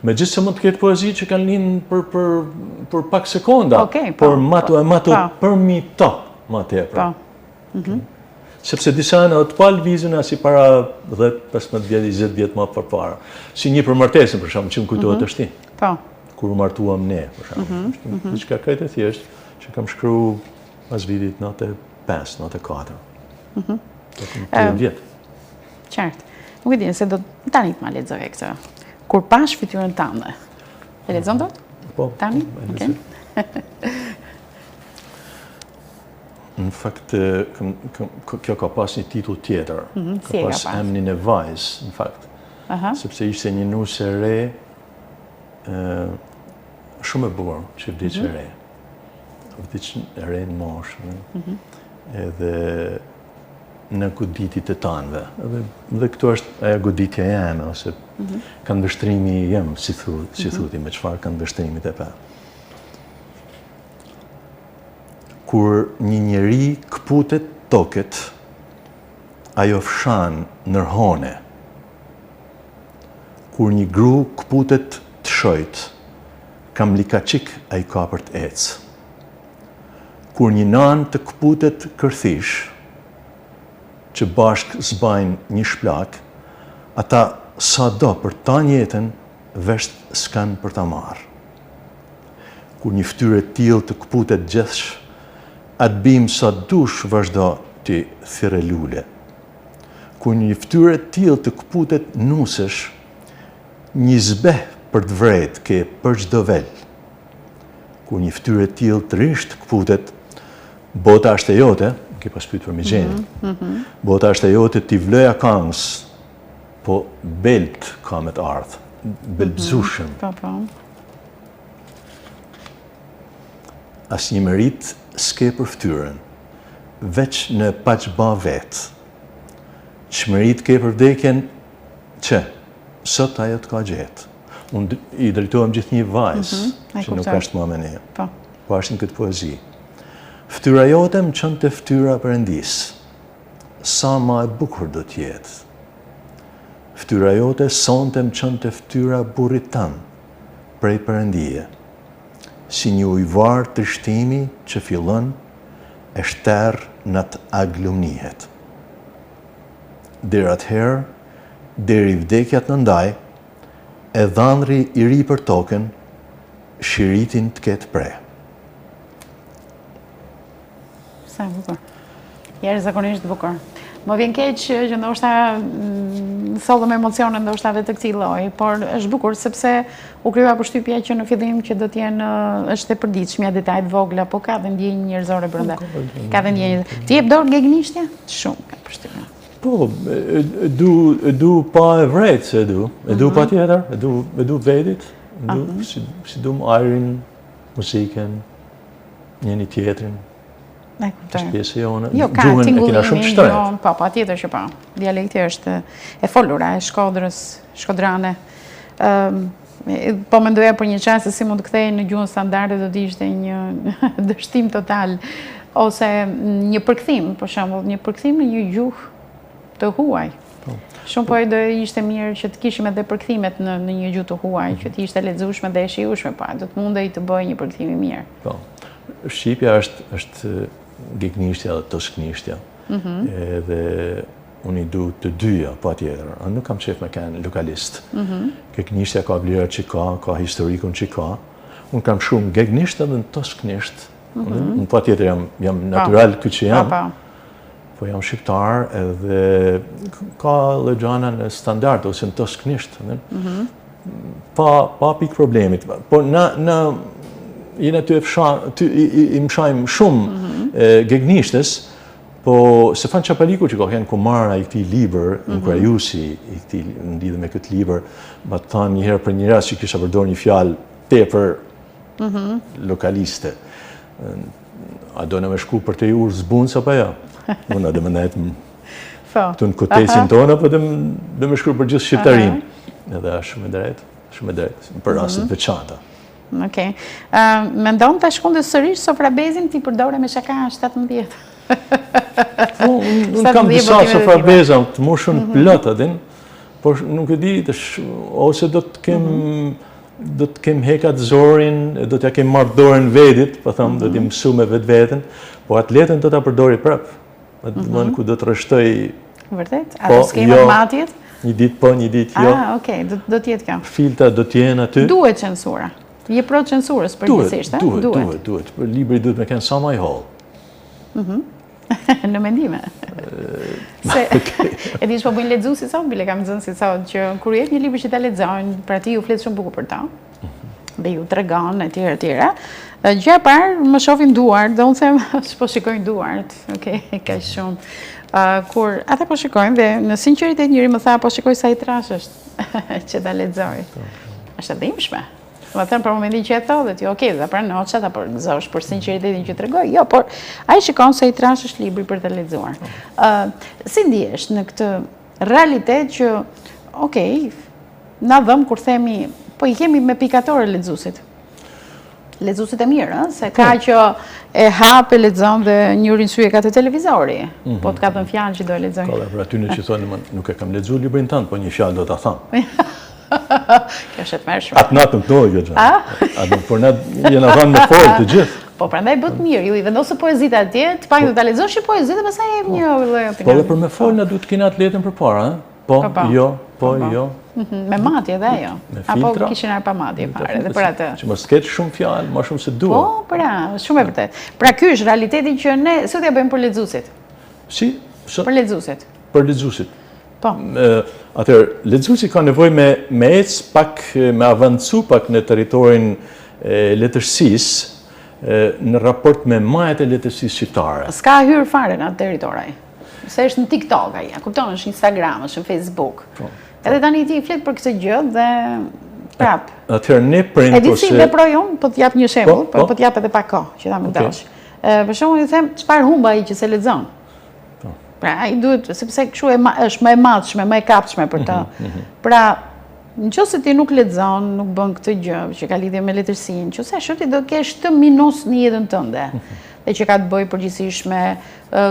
Megjithëse mund të ketë poezi që kanë lind për pak sekonda, por matu për mi to, më tepër. Sepse disa në të palë vizën si para 10-15 vjet, 20 vjet më përpara. Si një për martesën, për shembull, që më kujtohet është ti. Po. Kur u martuam ne, për shembull. Diçka kaq e thjeshtë që kam shkruar pas vitit 95, 94. 3 vjet. Qartë. Nuk e di se do tani të ma lexoj këtë. Kur pash fytyrën tënde. E lexon dot? Po. Tani? Okej. Në fakt, kjo ka pas një titull tjetër. Si Ka pas emrin e vajzë, në fakt. Sepse ishte një nusë e re, shumë e bukur, që vdiq e re. Vdiq e re në moshë. Edhe në goditit e tanëve. Dhe këtu është aja goditja jeme, ose kanë vështrimi jem, si thuti, me çfarë kanë vështrimit e pa. Kur një njeri këputet toket, ajo fshan nërhone. Kur një gru këputet të shojt, kam likaqik a i ka për të ecë. Kur një nan të këputet kërthish, që bashk zbajnë një shplak, ata sa do për ta njetën, vesht s'kan për ta marë. Kur një ftyre t'il të këputet gjithsh, atë bim sa dush vazhdo t'i thire lule. Kur një ftyre t'il të këputet nusesh, një zbeh për të vrejt ke për çdo vel. Kur një ftyre t'il të risht këputet, bota është e jote, ke pas pyet për Migjenin. Bota është e jote t'i vloja kangës, po belt ka me të ardhë, belbzushëm. As një merit s'ke për ftyrën, veç në paqba vetë. Çmërit ke për vdekjen që sot ajo të ka gjetë. Unë i drejtohem gjithë një vajzë që nuk është më me ne. Po është në këtë poezi. Ftyra jote më qënë të ftyra Perëndis. Sa ma e bukur do t'jetë. Ftyra jote sonte më qënë të ftyra burrit tanë prej Perëndie. Si një ujvar të shtimi që fillon e shterë në të aglumnihet. Deri atëherë, deri vdekjat në ndaj, e dhandri i ri për tokën, shiritin të ketë pre. Sa bukur. Jashtëzakonisht bukur. Më vjen keq që ndoshta sollëm emocione ndoshta edhe të këtij lloji, por është bukur sepse u krijua përshtypja që në fillim që do të jenë është e përditshme detajet vogla, po ka dhe ndjenjë njerëzore brenda. Ka dhe ndjenjë. Ti jep dorë gegnishtje? Shumë ka përshtypja. Po, e du pa e vrejtë se e du pa tjetër, e du vedit, si du më ajrin, muzikën, njëni tjetrin. është pjesë jone. Jo, ka tingullimin, pa tjetër që pa. Dialekti është e folura, e Shkodrës, shkodrane. Po mendoja për një qasë se si mund të kthej në gjuhën standarde do të ishte një dështim total, ose një përkthim, për shembull, një përkthim në një gjuhë të huaj. Shumë po do ishte mirë që të kishim edhe përkthimet në një gjuhë të huaj, që të ishte lexueshme dhe e shijueshme, do të mundej të bëj një përkthim i mirë. Po. Shqipja është gegnishtja dhe tosknishtja. Edhe unë i du të dyja, pa tjetër. Nuk kam qef me kënë lokalist. Gegnishtja ka vlerat që ka historikun që ka. Unë kam shumë gegnisht edhe në tosknisht. Unë pa tjetër jam natural këtë që jam. Po jam shqiptar edhe ka lëgjana në standard ose në tosknisht. Pa pikë problemit. Po në jena të i mshajmë shumë gegnishtes, po Stefan Çapaliku që ka kënë kumara i këti liber, në krajusi, i këti në lidhë me këtë liber, ma të thanë njëherë për një rast që kisha përdor një fjalë tepër lokaliste. A do në me shku për të urë zbunë sa pa ja? Unë a dhe më nejtë të në kotesin tonë, po dhe me shku për gjithë shqiptarin. Edhe shumë e drejtë, për rastet veçanta. Okej. Mendon të shkonde sërish sofrabezin ti përdore me shaka 17? Unë kam disa sofrabeza të moshën plot adin, por nuk e di, ose do të kem hekat zorin, do t'ja kem marrë dorën vedit, po thëmë, do t'i mësu me vetë vetën, po atletën do t'a përdori prapë. Dhe më në ku do të rështoj... Vërtet? A do s'kemë matjet? Një dit po, një dit jo. Okej, do t'jetë kjo. Filta do t'jenë aty. Duhet censura. Je pro censurës përgjithsisht, Duhet. Libri duhet me kënë sa ma i hollë. Në mendime. E di që po bëjnë lexuesi sot, bile kam zënë si sot, që kur jep një libër që ta lexojnë, pra ti ju flet shumë bukur për ta, dhe ju tregon etj. Gjëja e parë më shohin duart, dhe unë them, po shikojnë duart, ka shumë. Kur ata po shikojnë dhe në sinqeritet njëri më tha, po shikoj sa i trash është që ta lexoj. Është e dhimbshme. Më thënë për momentin që e tho, dhe ti, dhe pra në oqa ta përgëzosh për sinqeritetin që të regoj. Jo, por a i shikon se i trash është libri për të lexuar. Si ndihesh në këtë realitet që, na dhëm kur themi, po i kemi me pikatore lexuesit. Lexuesit e mirë, se ka që e hap e lexon dhe njërin sy e ka të televizori, po të ka thënë fjalë që do e lexoj. Ka dhe për aty në që thonë, nuk e kam lexuar librin tënd, po një fjalë do ta thamë. Kjo është e mërshme. Atë natë në këtojë, kjo gjë. Por na jena dhanë me folë të gjithë. Po prandaj bëtë mirë, ju i vendosë poezit atje, të pak do ta lexosh poezit dhe pastaj jep një lloj opinioni. Po dhe për me folë na duhet të kena atletën përpara, Po, jo. Me matje dhe ajo. Apo kishin arpa matje fare dhe për atë. Që mos ketë shumë fjalë, më shumë se dua. Po, pra, shumë e vërtet. Pra ky është realiteti që ne sot ja bëjmë për lexuesit. Si? Për lexuesit. Për lexuesit. Po. Atëherë, lexuesi ka nevojë me ec pak, me avancu pak në territorin e letërsisë në raport me majat e letërsisë shqiptare. S'ka hyrë fare në atë territoraj. Se është në TikTok aja, kupton, është Instagram, është në Facebook. Edhe tani ti flet për këtë gjë dhe prap. Atëherë ne prind ose... E di si veproj unë, po t'jap një shembull, po t'jap edhe pak kohë, që ta më dash. Për shembull i them, çfarë humba ai që se lexon? Pra ai duhet, sepse kështu është më e madhshme, më e kapshme për të. Pra, nëse ti nuk lexon, nuk bën këtë gjë që ka lidhje me letërsinë, nëse ashtu ti do kesh të minos në jetën tënde. Dhe që ka të bëjë përgjithsisht me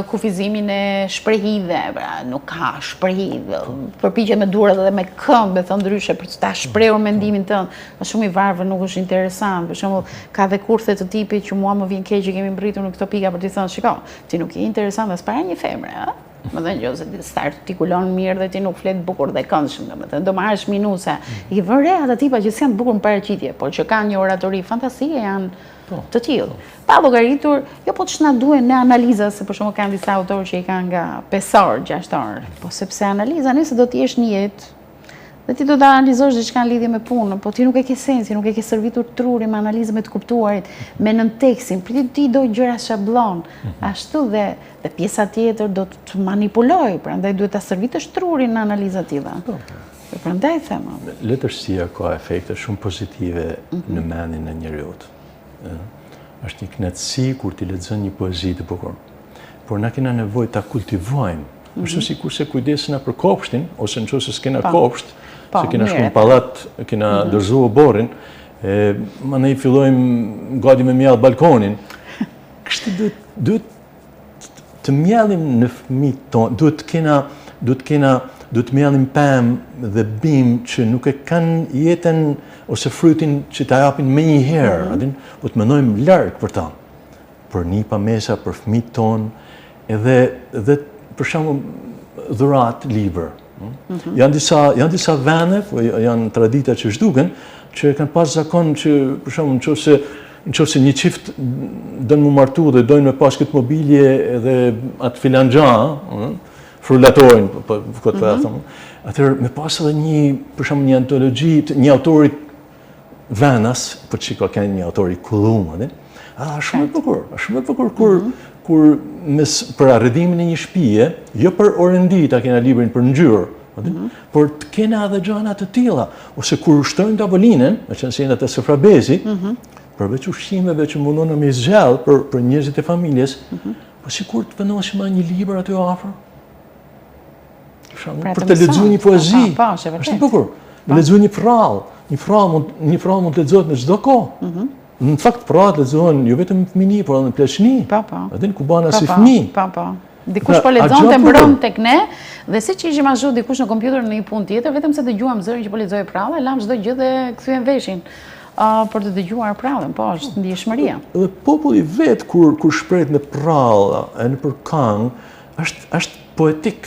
kufizimin e shprehive, pra nuk ka shprehive, përpiqet me durat dhe me këmbë, thon ndryshe për ta shprehur mendimin tënd, është shumë i varfër, nuk është interesant. Për shembull, ka dhe kurthe të tipit që mua më vjen keq që kemi mbërritur në këto pika për t'i thënë, shiko, ti nuk je interesant as para një femre, ëh? Më thënë që se ti artikulon mirë dhe ti nuk flet bukur dhe këndshëm, domethënë do marrësh minuse. I vën re ata tipa që janë të bukur në paraqitje, por që kanë një oratori fantastike janë të tillë. Pa llogaritur, jo po ç'na duhen në analiza, se për shembull kanë disa autorë që i kanë nga 5 orë, 6 orë, po sepse analiza nëse do të jesh në jetë dhe ti do të analizosh diçka në lidhje me punën, po ti nuk e ke sensin, nuk e ke servitur trurin me analizën me të kuptuarit, me nën tekstin, për ti do gjëra shablon, ashtu dhe pjesa tjetër do të manipuloj, prandaj duhet ta servitësh trurin në analiza tilla. Prandaj them. Letërsia ka efekte shumë pozitive në mendjen e njeriut. Është një kënaqësi kur ti lexon një poezi të bukur. Por na kena nevojë ta kultivojmë. Është sikur se kujdesena për kopshtin, ose nëse s'kena kopsht, se kena shkuar në pallat, kena dorëzuar borrin, mandej fillojmë gati me mjell balkonin. Kështu duhet të mjellim në fëmijët tonë, duhet të mjellim pemë dhe bim që nuk e kanë jetën ose frutin që ta japin me një herë, po të mendojmë larg për ta. Për nipa mesa, për fëmijët tonë, edhe për shembull dhurat libër. Janë disa vende, po janë tradita që zhduken, që kanë pas zakon që për shembull nëse një çift dënë mu martu dhe dojnë me pas këtë mobilje edhe atë filanxha, frulatorin, po këtë thëmë. Atëherë me pas edhe për shembull një antologji, një autori venas, për që ka kënë një autori kullum, shumë e bukur kur për arredimin e një shtëpie, jo për orëndi ta kena librin për ngjyrë, por të kena edhe gjëra të tilla, ose kur ushtrojnë tavolinën, me qenë se atë sofrabezi, përveç ushqimeve që mundon me zgjell për njerëzit e familjes, po sikur të vendosim një libër aty afër. Për të lexuar një poezi, është bukur. Të lexuar një prall, një prall mund të lexohet në çdo kohë. Në fakt prallat lexohen jo vetëm në fëmijëni, por edhe në pleqni. Atë ku bana si fëmijë. Dikush po lexonte mbron tek ne, dhe siç ishim ashtu dikush në kompjuter në një punë tjetër, vetëm se dëgjuam zërin që po lexoi pralla, lam çdo gjë dhe kthyen veshin. Për të dëgjuar prallën, po është ndjeshmëria. Dhe populli vet kur shprehet në prall e në për këngë, është poetik.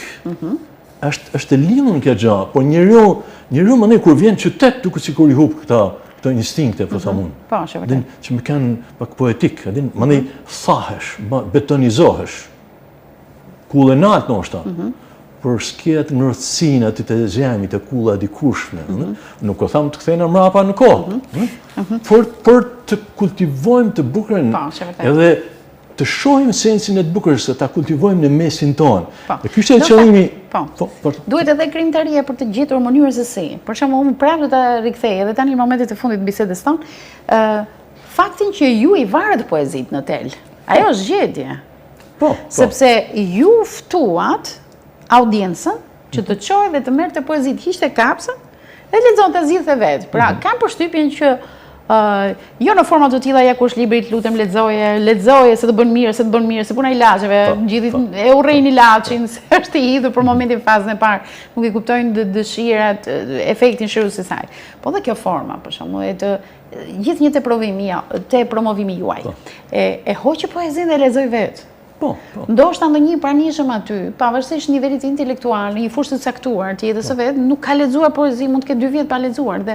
Është e lidhur kjo gjë, por njeriu më ne kur vjen në qytet duket sikur i hub këto instinkte, po thamun. Po, është vërtet. Që më kanë pak poetik, më ne thahesh, betonizohesh. Kullenat ndoshta. Por s'ket ngërthsinë aty të zemit, të kulla dikushme. Nuk o tham të kthejnë mrapa në kohë. Por të kultivojmë të bukurën edhe të shohim sensin e të bukurës, se ta kultivojmë në mesin tonë. Dhe ky është qëllimi. Duhet edhe krijimtaria për të gjetur mënyrën se si. Për shembull, unë prapë do ta rikthej edhe tani në momentet e fundit të bisedës tonë, faktin që ju i varet poezit në tel. Ajo është gjetje. Sepse ju ftuat audiencën që të çojë dhe të merrte poezit hiqte kapsën dhe lexonte zgjidhte vet. Pra, kam përshtypjen që jo në forma të tilla ja kush librit, lutem lexoje se të bën mirë, se puna ilaçeve, gjithë e urrejnë ilaçin, se është i hidhur për momentin fazën e parë, nuk i kuptojnë dëshirat, efektin shërues së saj. Po dhe kjo forma, për shembull, gjithë një te promovimi juaj. E hoqë poezinë dhe lexoj vetë. Ndoshta ndonjë pranishëm aty, pavarësisht nivelit intelektual, në një fushë të caktuar të jetës së vet, nuk ka lexuar poezi, mund të ketë 2 vjet pa lexuar dhe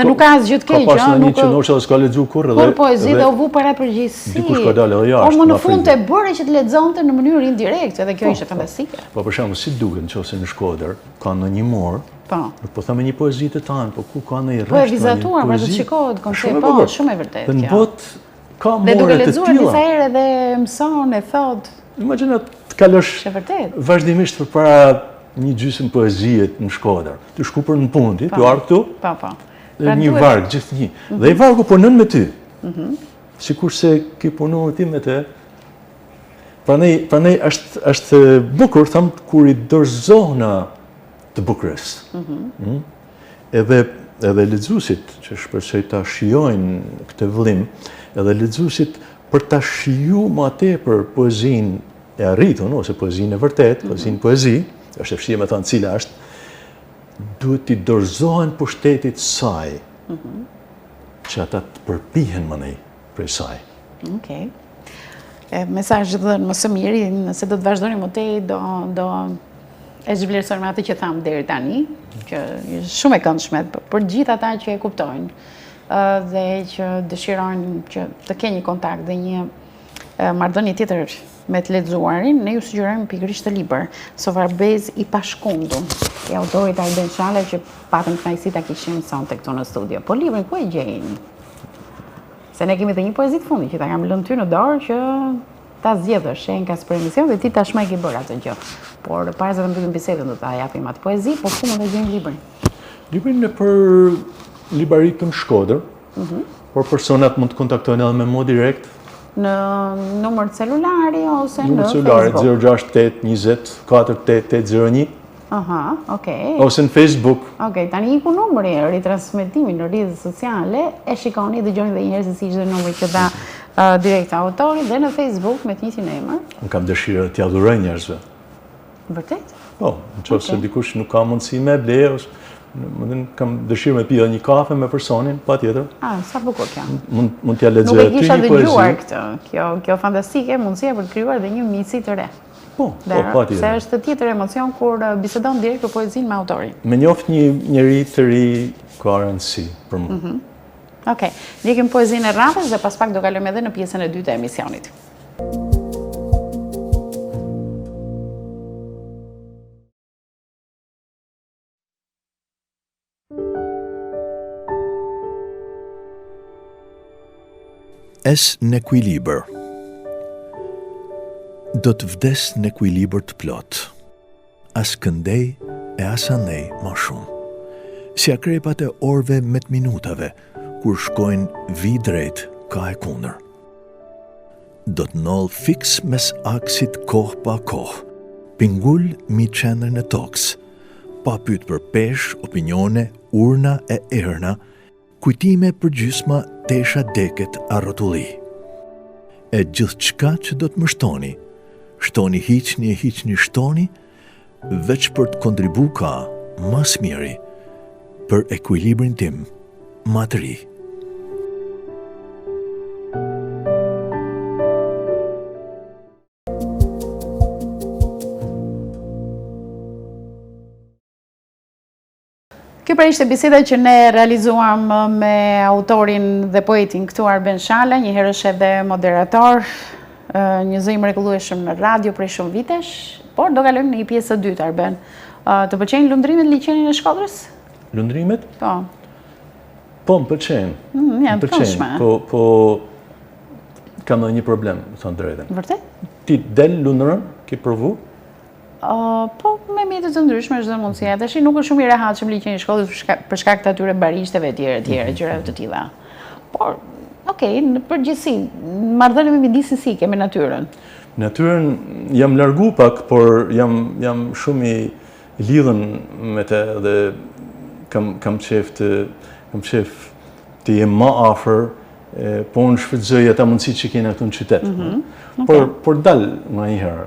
nuk ka asgjë të keq, Ka pasur një që ndoshta s'ka lexuar kurrë dhe poezi dhe u vu para përgjegjësi. Dikush ka dalë edhe jashtë. Po më në fund të bëre që të lexonte në mënyrë indirekte dhe kjo ishte fantastike. Po për shembull, si duket nëse në Shkodër ka ndonjë mor, nuk po thamë një poezi të tanë, po ku ka ndonjë rresht. Po e vizatuar, pra të shikohet koncept, po shumë e vërtetë kjo. Në botë ka dhe duke more të lexuar tilla. disa herë dhe mëson e thot. Imagjino të kalosh vazhdimisht përpara një gjysmë poezie në Shkodër. Të shku për në punë, të ardh këtu. Dhe një varg gjithnjë. Dhe i vargu punon me ty. Sikur se ki punuar ti me të, Prandaj është bukur them kur I dorëzohna të bukurës. Edhe lexuesit që shpresoj ta shijojnë këtë vëllim, edhe lexuesit për ta shijuar më tepër poezinë e arritur, ose poezinë e vërtet, poezi, është e vështirë me thënë cila është, duhet t'i dorëzohen pushtetit saj, që ata të përpihen më nej prej saj. Okej. Mesazh dhënë më së miri, nëse do të vazhdoni më tej, do e zhvlerësojmë atë që thamë deri tani, që është shumë e këndshme për gjithë ata që e kuptojnë dhe që dëshirojnë që të kenë një kontakt dhe një marrëdhënie tjetër me të lexuarin, ne ju sugjerojmë pikërisht të libër Sovarbez I pashkundur, I autorit Arben Shale, që patëm kënaqësi ta kishim sonte këtu në studio. Po librin ku e gjejnë? Se ne kemi dhe një poezi të fundit që ta kam lënë ty në dorë që ta zgjedhësh shenkas për emision dhe ti tashmë e ke bërë atë gjë. Por para se të mbyllim bisedën do ta japim atë poezi, po ku mund të gjejmë librin? Librin në për libaritën Shkodër, por personat mund të kontaktojnë edhe me mua direkt. Në numër celulari ose në celulari, Facebook? 068 20 48801. Aha, okej. Ose në Facebook. Okej, tani iku numri ritransmetimi në rrjetet sociale, e shikoni, dëgjoni edhe një herë se si ishte numri që dha direkt autori dhe në Facebook me të njëjtin emër. Unë kam dëshirë t'ia dhuroj njerëzve. Vërtet? Po, nëse dikush nuk ka mundësi me ble, ose kam dëshirë me pi edhe një kafe me personin, patjetër. Sa bukur kjo. Mund t'ia lexoj Nuk e aty kisha një poezi. dëgjuar këtë. Kjo fantastike, mundësia për të krijuar dhe një miqësi të re. Po, patjetër. Se është tjetër emocion kur bisedon direkt për poezinë me autorin. Me njoft një njeri të ri ka rëndësi për mua. Okej, ndjekim poezinë e radhës dhe pas pak do kalojmë edhe në pjesën e dytë e emisionit. Es në ekuilibër. Do të vdes në ekuilibër të plot. As këndej e as anej ma shumë. Si akrepat e orve me të minutave, kur shkojnë vi drejt ka e kundër. Do të noll fiks mes aksit kohë pa kohë, pingull mi qendrën e tokës, pa pyet për pesh, opinione, urna e erna, kujtime për gjysma tesha deket a rrotulli. E gjithë qka që do të më shtoni hiqni shtoni, veç për të kontribu ka mas miri për ekuilibrin tim ma të ri. Kjo pra ishte biseda që ne realizuam me autorin dhe poetin këtu Arben Shale, një herë është edhe moderator, një zë I mrekullueshëm në radio prej shumë vitesh, por do kalojmë në një pjesë të dytë, Arben. Të pëlqejnë lundrimet në liçenin e Shkodrës? Lundrimet? Po. Po, më pëlqejnë. Janë të këndshme. Po kam edhe një problem, më thonë drejtën. Vërtet? Ti del lundrën, ke provu? Po, me mjetet të ndryshme është dhe mundësia. Tash nuk është shumë I rehatshëm liçeni I Shkodrës për shkak të atyre barishteve etj, gjëra të tilla. Por, okej, në përgjithësi, marrëdhënia midis si ke me natyrën? Natyrën jam largu pak, por jam shumë I lidhën me të dhe kam qef të jem më afër, po unë shfrytëzoj ata mundësitë që kena këtu në qytet. Por dal më herë,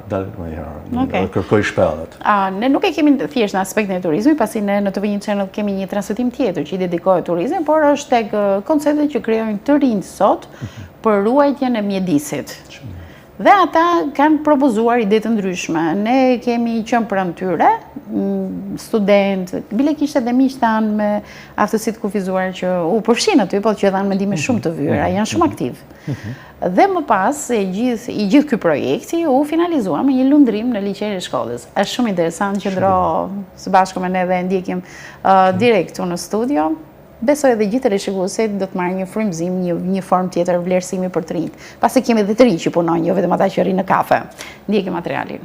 kërkoj shpellat. Ne nuk e kemi thjesht në aspektin e turizmit, pasi ne në TV Channel kemi një transmetim tjetër që I dedikohet turizmit, por është tek konceptet që krijojnë të rinj sot për ruajtjen e mjedisit. Dhe ata kanë propozuar ide të ndryshme. Ne kemi qenë pranë tyre, student, bile kishte edhe miq tanë me aftësi të kufizuar që u përfshin aty, po që dhanë mendime shumë të vyera, janë shumë aktiv. Dhe më pas, I gjithë ky projekti u finalizua me një lundrim në liçenin e Shkodrës. Është shumë interesant që ndro së bashku me ne dhe ndjekim direkt në studio. Besoj edhe gjithë rishikuesit do të marrë një frymëzim, një formë tjetër vlerësimi për të rinjt. Pasi kemi edhe të rinj që punojnë, jo vetëm ata që rrinë në kafe. Ndjekim materialin.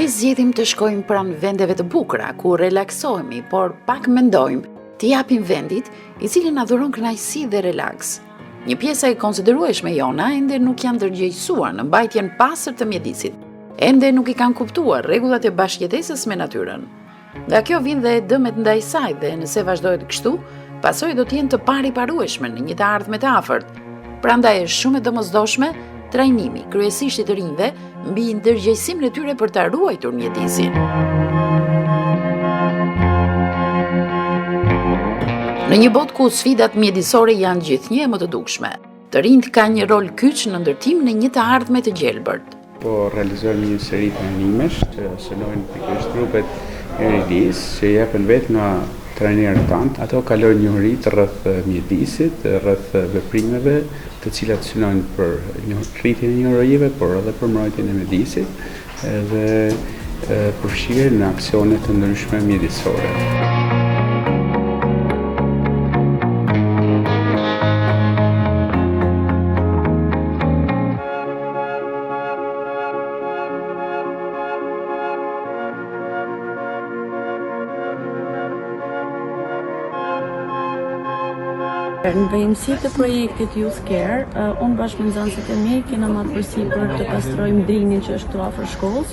zgjedhim të shkojmë pranë vendeve të bukura ku relaksohemi, por pak mendojmë të japim vendit i cili na dhuron kënaqësi dhe relaks. Një pjesë e konsiderueshme jona ende nuk janë ndërgjegjësuar në mbajtjen pastër të mjedisit. Ende nuk i kanë kuptuar rregullat e bashkëjetesës me natyrën. Nga kjo vijnë dhe dëmet ndaj saj dhe nëse vazhdohet kështu, pasojat do të jenë të pariparueshme në një të ardhme të afërt. Prandaj është shumë e domosdoshme trajnimi, kryesisht i të rinjve, mbi ndërgjegjësimin e tyre për ta ruajtur mjedisin. Në një botë ku sfidat mjedisore janë gjithnjë e më të dukshme, të rinjt kanë një rol kyç në ndërtimin e një të ardhme të gjelbërt. Po realizojmë një seri të animesh që synojnë pikërisht grupet e ridis që jepen vetë nga trajnerët tanë. Ato kalojnë njohuri rreth mjedisit, rreth veprimeve, të cilat synojnë për rritjen e njohurive, por edhe për mbrojtjen e mjedisit dhe përfshirjen në aksione të ndryshme mjedisore. Në vejmësi të projektit Youth Care, unë bashkë me nxënësit e mi kena marrë përsipër të pastrojmë drinin që është këtu afër shkollës.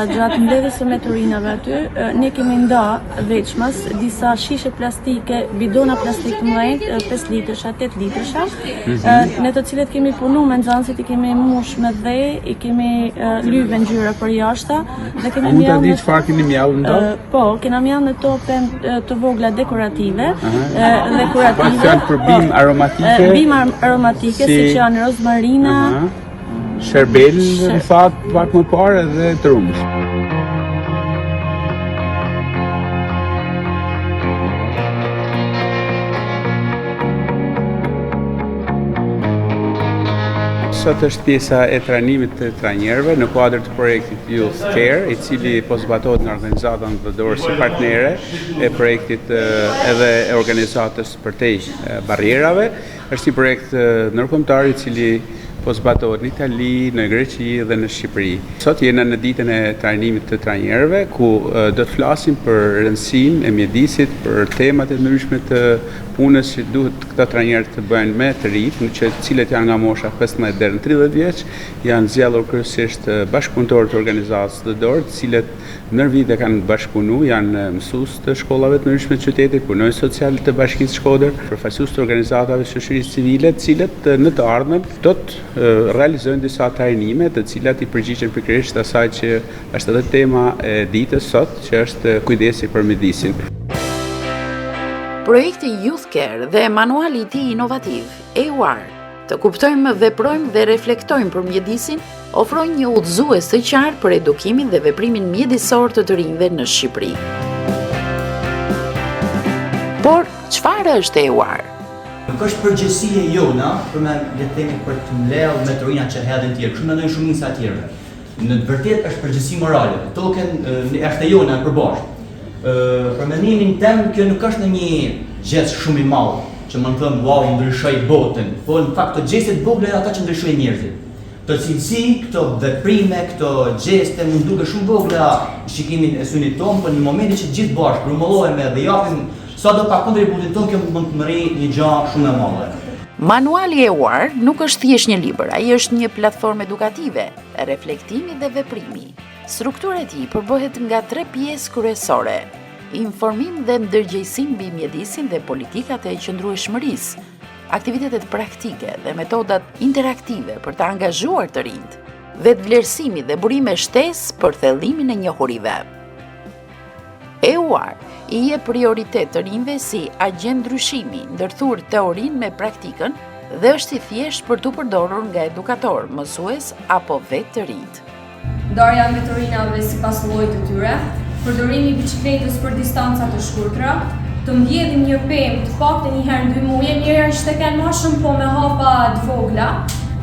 Gjatë mbledhjes së meturinave aty, ne kemi nda veçmas disa shishe plastike, bidona plastik të mëdhenj, 5 litësha, 8 litësha, në të cilët kemi punu me nxënësit, i kemi mush me dhe, i kemi lyve ngjyra për jashta dhe kemi mjallë në çfarë keni mjallë ndo? Po, kena mjallë në tope të vogla dekorative, dekorative. Për bim aromatike, si që janë rozmarina, sherbel, në fakt, pak më parë dhe trumës. Sot është pjesa e trajnimit të trajnerëve në kuadër të projektit Youth Care, i cili po zbatohet nga organizata ndërkombëtare si partnere e projektit edhe e organizatës përtej barrierave. Është një projekt ndërkombëtar i cili po zbatohet në Itali, në Greqi dhe në Shqipëri. Sot jena në ditën e trajnimit të trajnerëve, ku do të flasim për rëndësinë e mjedisit, për temat e ndryshme të punës që duhet këta trajnerë të bëjnë me të rinjt, në që cilët janë nga mosha 15 deri në 30 vjeç, janë zgjedhur kryesisht bashkëpunëtorë të organizatës së dorë, të cilët në vite kanë bashkëpunu, janë mësues të shkollave të ndryshme të qytetit, punojnë social të Bashkisë Shkodër, përfaqësues të organizatave shoqërisë civile, të cilët në të ardhmen do të realizojnë disa trajnime, të cilat i përgjigjen pikërisht asaj që është edhe tema e ditës sot, që është kujdesi për mjedisin. Projekti Youth Care dhe manuali i tij inovativ, EUR, të kuptojmë, veprojmë dhe reflektojmë për mjedisin, ofrojnë një udhëzues të qartë për edukimin dhe veprimin mjedisor të rinjve në Shqipëri. Por çfarë është EUR? Nuk është përgjegjësia jona për me le të themi për të mbledhur meturinat që hedhin tjerë, kështu mendojnë shumica e tjerëve. Në të vërtetë është përgjegjësi morale. Token është e jona e përbashkët. Për mendimin tem, kjo nuk është në një gest shumë i madh, që më thëmë, wow, ndryshoj botën, po në fakt të gjestet vogla janë ata që ndryshojnë njerëzit. Këto cilësi, këto veprime, këto gjeste mund duke shumë vogla në shikimin e synit tonë, por në momentin që gjithë bashkë grumullohemi dhe japim sado pa kontributin tonë, kjo mund të mëri një gjë shumë e madhe. Manuali EUR nuk është thjesht një libër, ai është një platformë edukative, reflektimi dhe veprimi. Struktura e tij përbëhet nga 3 pjesë kryesore: informim dhe ndërgjegjësim mbi mjedisin dhe politikat e qëndrueshmërisë, aktivitetet praktike dhe metodat interaktive për të angazhuar të rinjt, vetvlerësimi dhe burime shtesë për thellimin e njohurive. EUR i jep prioritet të rinjve si agent ndryshimi, ndërthur teorinë me praktikën dhe është i thjesht për t'u përdorur nga edukator, mësues apo vetë të rinjt. Ndarja e meturinave sipas llojit të tyre, përdorimi i biçikletës për distanca të shkurtra, të mbjedhim një pemë të paktën një herë në 2 muaj, mirë është të kenë më shumë po me hapa të vogla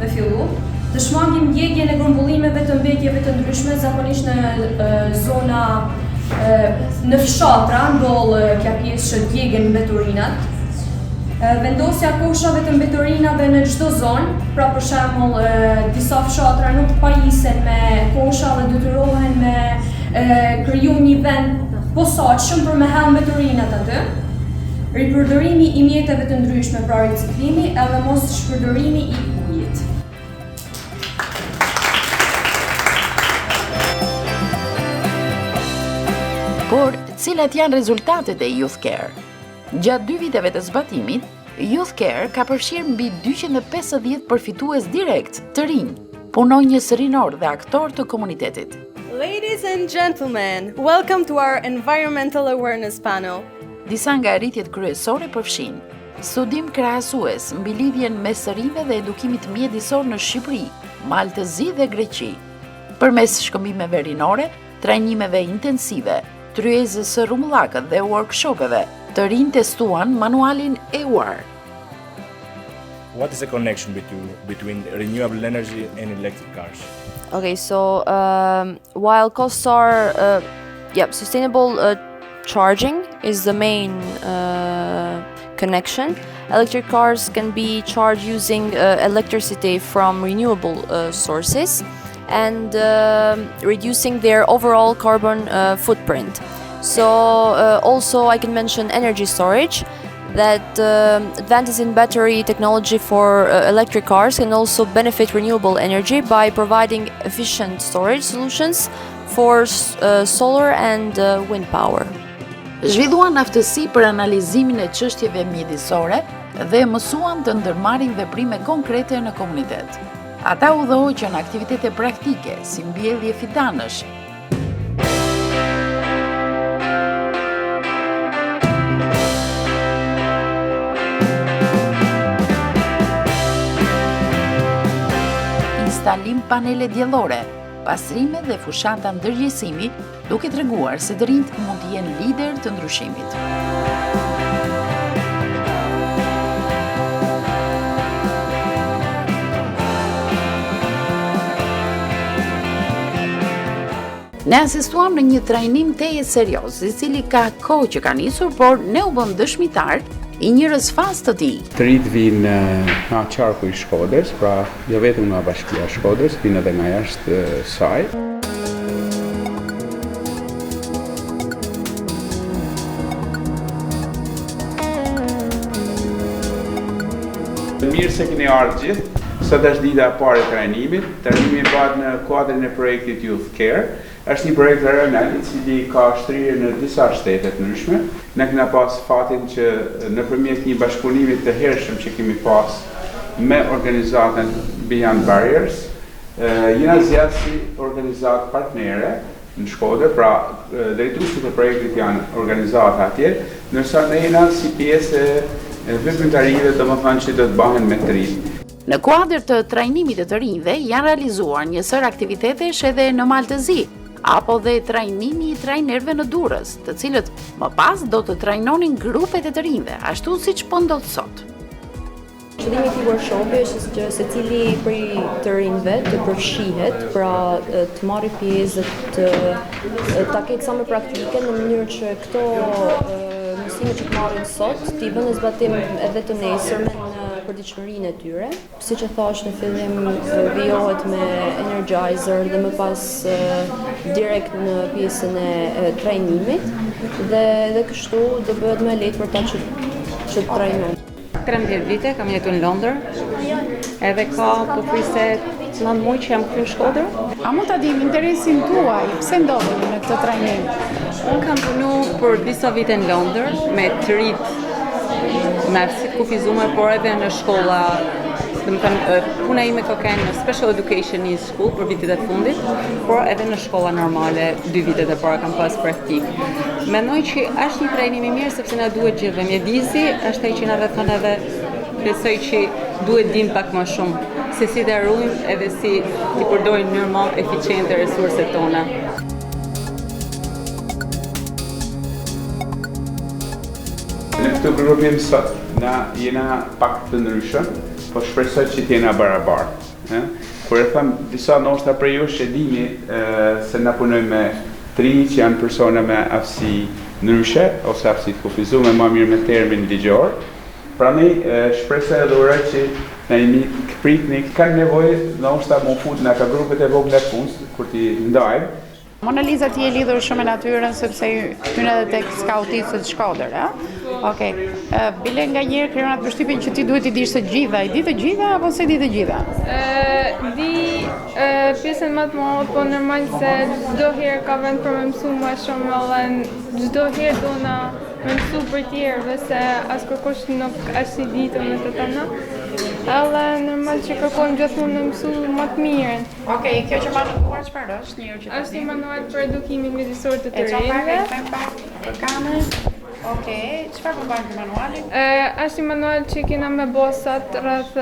me fillu, të shmangim ndjekjen e grumbullimeve të mbetjeve të ndryshme, zakonisht në zona në fshatra ndodh kjo pjesë që djegën meturinat. Vendosja koshave të mbetorinave në çdo zonë, pra për shembull disa fshatra nuk pajisen me kosha dhe detyrohen me kriju një vend posaçëm për me hell mbetorinat aty. Ripërdorimi i mjeteve të ndryshme, pra riciklimi, edhe mos shpërdorimi i ujit. Por, cilat janë rezultatet e Youth Care? Gjatë 2 viteve të zbatimit, Youth Care ka përfshirë mbi 250 përfitues direkt të rinj, punonjës rinor dhe aktor të komunitetit. Ladies and gentlemen, welcome to our Environmental Awareness Panel. Disa nga arritjet kryesore përfshin studim krahasues mbi lidhjen mes së rinjve dhe edukimit mjedisor në Shqipëri, Maltëzi dhe Greqi, përmes shkëmbimeve rinore, trajnimeve intensive, tryezës së rrumullakët dhe workshopeve, të rinj testuan manualin EWAR. What is the connection between renewable energy and electric cars? Okay, so while costs are, sustainable charging is the main connection. Electric cars can be charged using electricity from renewable sources and reducing their overall carbon footprint. So also I can mention energy storage, that advances in battery technology for electric cars can also benefit renewable energy by providing efficient storage solutions for solar and wind power. Zhvilluan aftësi për analizimin e çështjeve mjedisore dhe mësuan të ndërmarrin veprime konkrete në komunitet. Ata udhëhoqën aktivitete praktike, si mbjellje fitanësh, instalim panele diellore, pastrime dhe fushata ndërgjegjësimi, duke treguar se të rinjt mund të jenë lider të ndryshimit. Ne asistuam në një trajnim teje serioz, i cili ka kohë që ka nisur, por ne u bëm dëshmitar i një rësfas të tij. Të rinjt vinë nga qarku i Shkodrës, pra jo vetëm nga Bashkia e Shkodrës, vinë edhe nga jashtë saj. Mirë se keni ardhur gjithë. Sot është dita e parë e trajnimit. Trajnimi bëhet në kuadrin e projektit Youth Care. Është një projekt regional i cili ka shtrirje në disa shtete të ndryshme. Ne kemi pas fatin që nëpërmjet një bashkëpunimi të hershëm që kemi pas me organizatën Beyond Barriers, jena zgjatur si organizatë partnere në Shkodër, pra drejtuesit e projektit janë organizata atje, ndërsa ne jena si pjesë e veprimtarive, domethënë që do të bëhen me të rinj. Në kuadër të trajnimit të rinjve janë realizuar një sër aktivitetesh edhe në Maltëzi, apo dhe trajnimi i trajnerëve në Durrës, të cilët më pas do të trajnonin grupet e të rinjve, ashtu siç po ndodh sot. Qëllimi i këtij workshopi është që secili prej të rinjve të përfshihet, pra të marrë pjesë, ta ketë sa më praktike në mënyrë që këto mësime që të marrin sot t'i vënë në zbatim edhe të nesërmen në përditshmërinë e tyre. Siç e thash në fillim, vijohet me energizer dhe më pas direkt në pjesën e trajnimit dhe kështu do bëhet më lehtë për ta që të trajnojnë. 13 vite kam jetuar në Londër, edhe ka përfrise 9 muaj që jam këtu në Shkodër. A mund ta dim interesin tuaj, pse ndodheni në këtë trajnim? Unë kam punu për disa vite në Londër me të rinj me aftësi të kufizuar, por edhe në shkolla. Domethënë, puna ime ka qenë në Special Education in School për vitet e fundit, por edhe në shkolla normale 2 vitet e para kam pas praktik. Mendoj që është një trajnim i mirë sepse na duhet gjithë mjedisi, është ai që na thon edhe besoj që duhet dim pak më shumë se si të ruajmë edhe si të përdorim në mënyrë më eficiente resurset tona. Në këtë grupim sot na jena pak të ndryshëm, po shpresoj që t'jena barabartë. Kur e them disa ndoshta prej jush e dini se na punojmë me të rinj që janë persona me aftësi ndryshe ose aftësi të kufizuar, më mirë me termin ligjor. Prandaj shpresoj edhe uroj që na jemi pritni kanë nevojë ndoshta më fut në ka grupet e vogla të punës kur ti ndajmë. Mona Lisa ti e lidhur shumë me natyrën sepse hyn edhe tek skauticët Shkodër, a? Okej. Bile nga njëherë krijon atë përshtypjen që ti duhet i dish të gjitha, i di të gjitha apo se di të gjitha? Di pjesën më të madhe, po normal se çdo herë ka vend për më mësu më shumë, edhe çdo herë do na më mësu për tjerëve se as kërkosh nuk është i ditur me të tëna. Edhe normal që kërkojmë gjithmonë në mësu më të mirën. Okej, kjo që manuar çfarë është? Një herë që është një manual për edukimin mjedisor të rinjve. rinjve. Për kamerën. Okej, çfarë po bën manuali? Është një manual që kena me bo sot rreth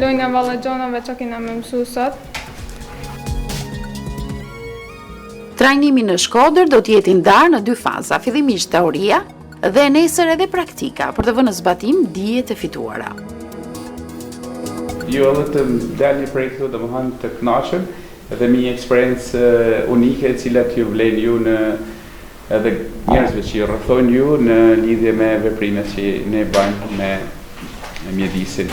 lojna vallagjonave që kena me mësu sot. Trajnimi në Shkodër do të jetë i ndarë në 2 faza, fillimisht teoria dhe nesër edhe praktika për të vënë në zbatim dijet e fituara. Jo edhe të dalni prej këtu domethënë të kënaqur dhe me një eksperiencë unike e cila t'ju vlen ju në edhe njerëzve që ju rrethojnë ju në lidhje me veprimet që ne bëjmë me mjedisin.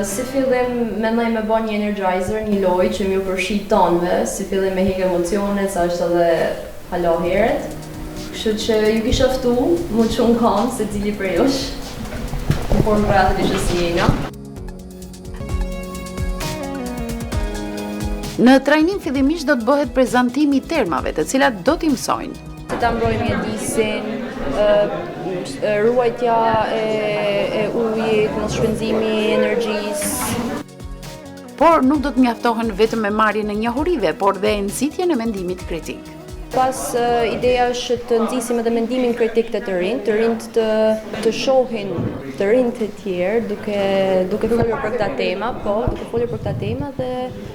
Si fillim mendoj me bën një energizer, një lojë që më përfshi tonëve, si fillim me hik emocione, sa është edhe hala herët. Kështu që ju kisha ftu, më çun kam se cili për jush. Në formë rreth ishte si jena. Në trajnim fillimisht do të bëhet prezantimi i termave, të cilat do t'i mësojnë. Të ta mbrojmë mjedisin, ruajtja e ujit, mos shpenzimi i energjisë. Por nuk do të mjaftohen vetëm me marrjen e njohurive, por dhe nxitjen e mendimit kritik. Pas ideja është të nxisim edhe mendimin kritik të rinjt të shohin të rinjt e tjerë duke folur për këta tema, duke folur për këta tema dhe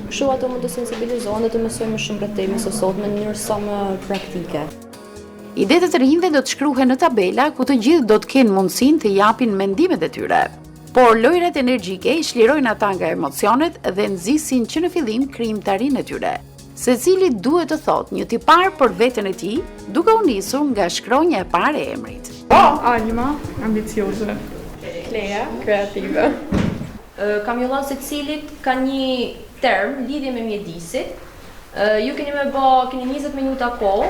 kështu ato mund të sensibilizohen dhe të mësojnë më shumë për temën së sotme në mënyrë sa më praktike. Idetë të rinjve do të shkruhen në tabela ku të gjithë do të kenë mundësinë të japin mendimet e tyre. Por lojrat energjike i shlirojnë ata nga emocionet dhe nxisin që në fillim krijimtarinë e tyre. Secili duhet të thotë një tipar për veten e tij, duke u nisur nga shkronja e parë e emrit. Alma, ambicioze. Klea, kreative. Kam ju thënë secilit ka një term lidhje me mjedisit. Ju keni 20 minuta kohë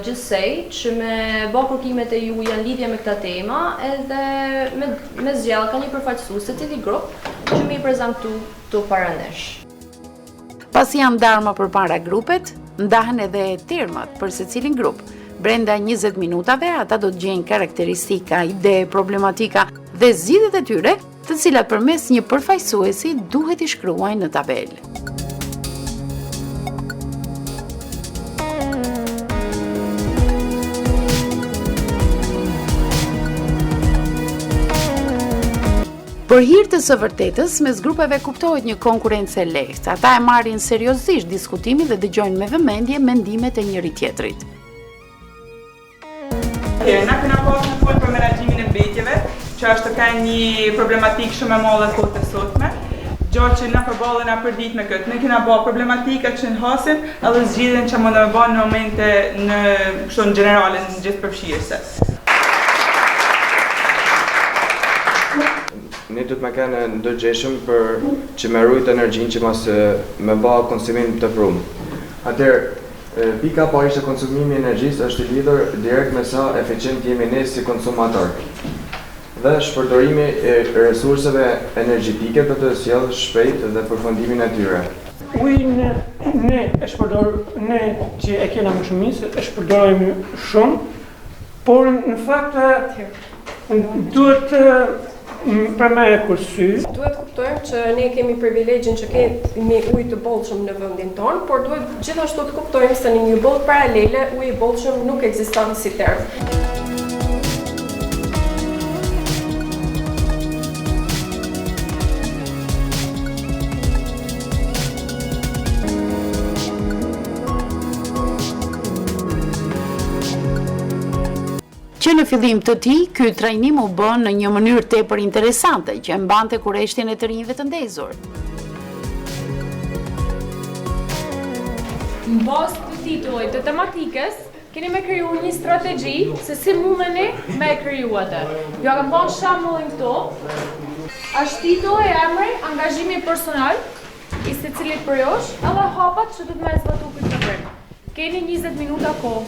gjithsej që me bë kërkimet e ju janë lidhje me këta tema edhe me zgjell ka një përfaqësues të cili grup që më i prezantu të para nesh. Pasi janë ndarë më përpara grupet, ndahen edhe termat për secilin grup. Brenda 20 minutave ata do të gjejnë karakteristika, ide, problematika dhe zgjidhjet e tyre, të cilat përmes një përfaqësuesi duhet i shkruajnë në tabelë. Për hir të së vërtetës, mes grupeve kuptohet një konkurrencë e lehtë. Ata e marrin seriozisht diskutimin dhe dëgjojnë me vëmendje mendimet e njëri tjetrit. Na kena pasur në fol për menaxhimin e mbetjeve, që është ka një problematikë shumë e madhe kohët e sotme. Gjatë që na përballena për ditë me këtë, ne kena bërë problematika që në hasim edhe zgjidhjen që mund të bëjmë në momente në kështu në generale në gjithë përfshirëse. Ne do të më kanë ndërgjeshëm për që me rujt energjinë që mas me ba konsumim të prumë. Atëherë, pika po ishte konsumimi i energjisë është i lidhur direkt me sa eficient jemi ne si konsumator. Dhe shpërdorimi e resurseve energjetike do të sjellë shpejt dhe përfundimin e tyre. Ujin ne që e kena më shumicë, e shpërdorojmë shumë, por në fakt duhet për me e kursy. Duhet kuptojmë që ne kemi privilegjin që kemi ujë të bollshëm në vendin tonë, por duhet gjithashtu të kuptojmë se në një botë paralele uji i bollshëm nuk ekziston si term. Që në fillim të tij, ky trajnim u bën në një mënyrë tepër interesante që e mbante kurreshtjen e të rinjve të ndezur. në bazë të titullit të tematikës, keni me kriju një strategji se si mundeni me kriju atë. Jo kam bën shembullin këtu. Është titulli i emri, angazhimi personal i secilit për jush, edhe hapat që do të më zbatu këtë problem. Keni 20 minuta kohë.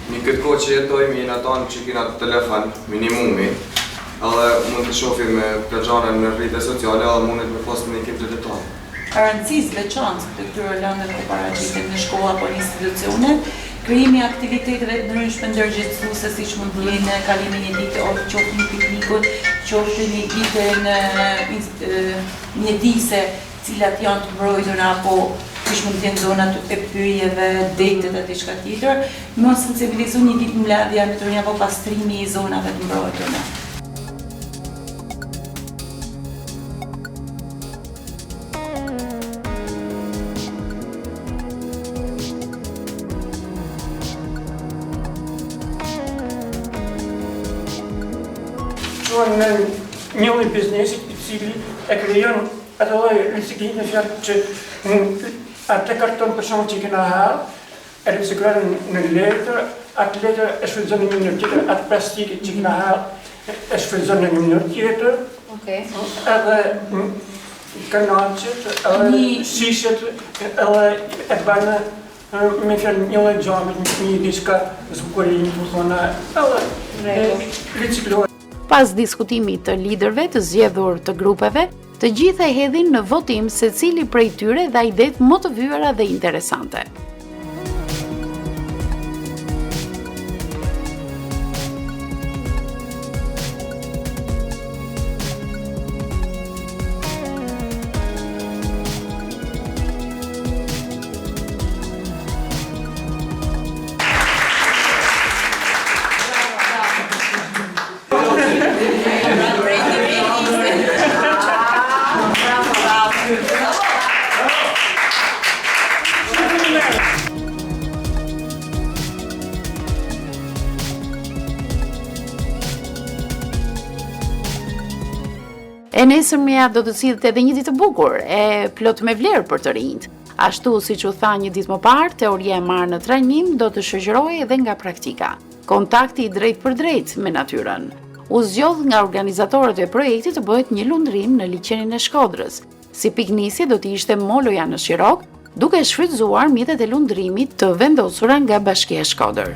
Në këtë kohë që jetojmë jena tonë që kena telefon minimumi, edhe mund të shohim këto gjëra në rrjetet sociale, edhe mundet me pas në ekip të tonë. Rëndësisë veçantë të këtyre lëndëve që paraqiten në shkolla apo në institucione, krijimi i aktiviteteve të ndryshme ndërgjegjësuese siç mund të jenë kalimin e ditë ose qoftë një piknikut, qoftë një ditë në mjedise, cilat janë të mbrojtura apo kish mund të jenë zona të pyjeve, detet e diçka tjetër, mos sensibilizu një ditë mbledhja metoria apo pastrimi i zonave të mbrojtura. Në një lloj biznesit i cili e krijon atë lloj riciklimi në fjalë që atë karton për shkak që kena hall, e riciklojnë në letër, atë letër e shfrytëzon në një mënyrë tjetër, atë plastikë që kena hall e shfrytëzon në një mënyrë tjetër. Okej. Edhe kanalçet, edhe shishet, edhe e bëjnë me fjalë një lloj gjami, një diçka zbukurim, po thonë, edhe riciklojnë. Pas diskutimit të liderëve të zgjedhur të grupeve, të gjitha e hedhin në votim secili prej tyre dha idetë më të vyera dhe interesante. E nesërmja do të sillet edhe një ditë e bukur, e plot me vlerë për të rinjt. Ashtu siç u tha një ditë më parë, teoria e marrë në trajnim do të shoqërohej edhe nga praktika. Kontakti i drejt për drejt me natyrën. U zgjodh nga organizatorët e projektit të bëhet një lundrim në liçenin e Shkodrës. Si piknisje do të ishte moloja në Shirok, duke shfrytzuar mjetet e lundrimit të vendosura nga Bashkia e Shkodër.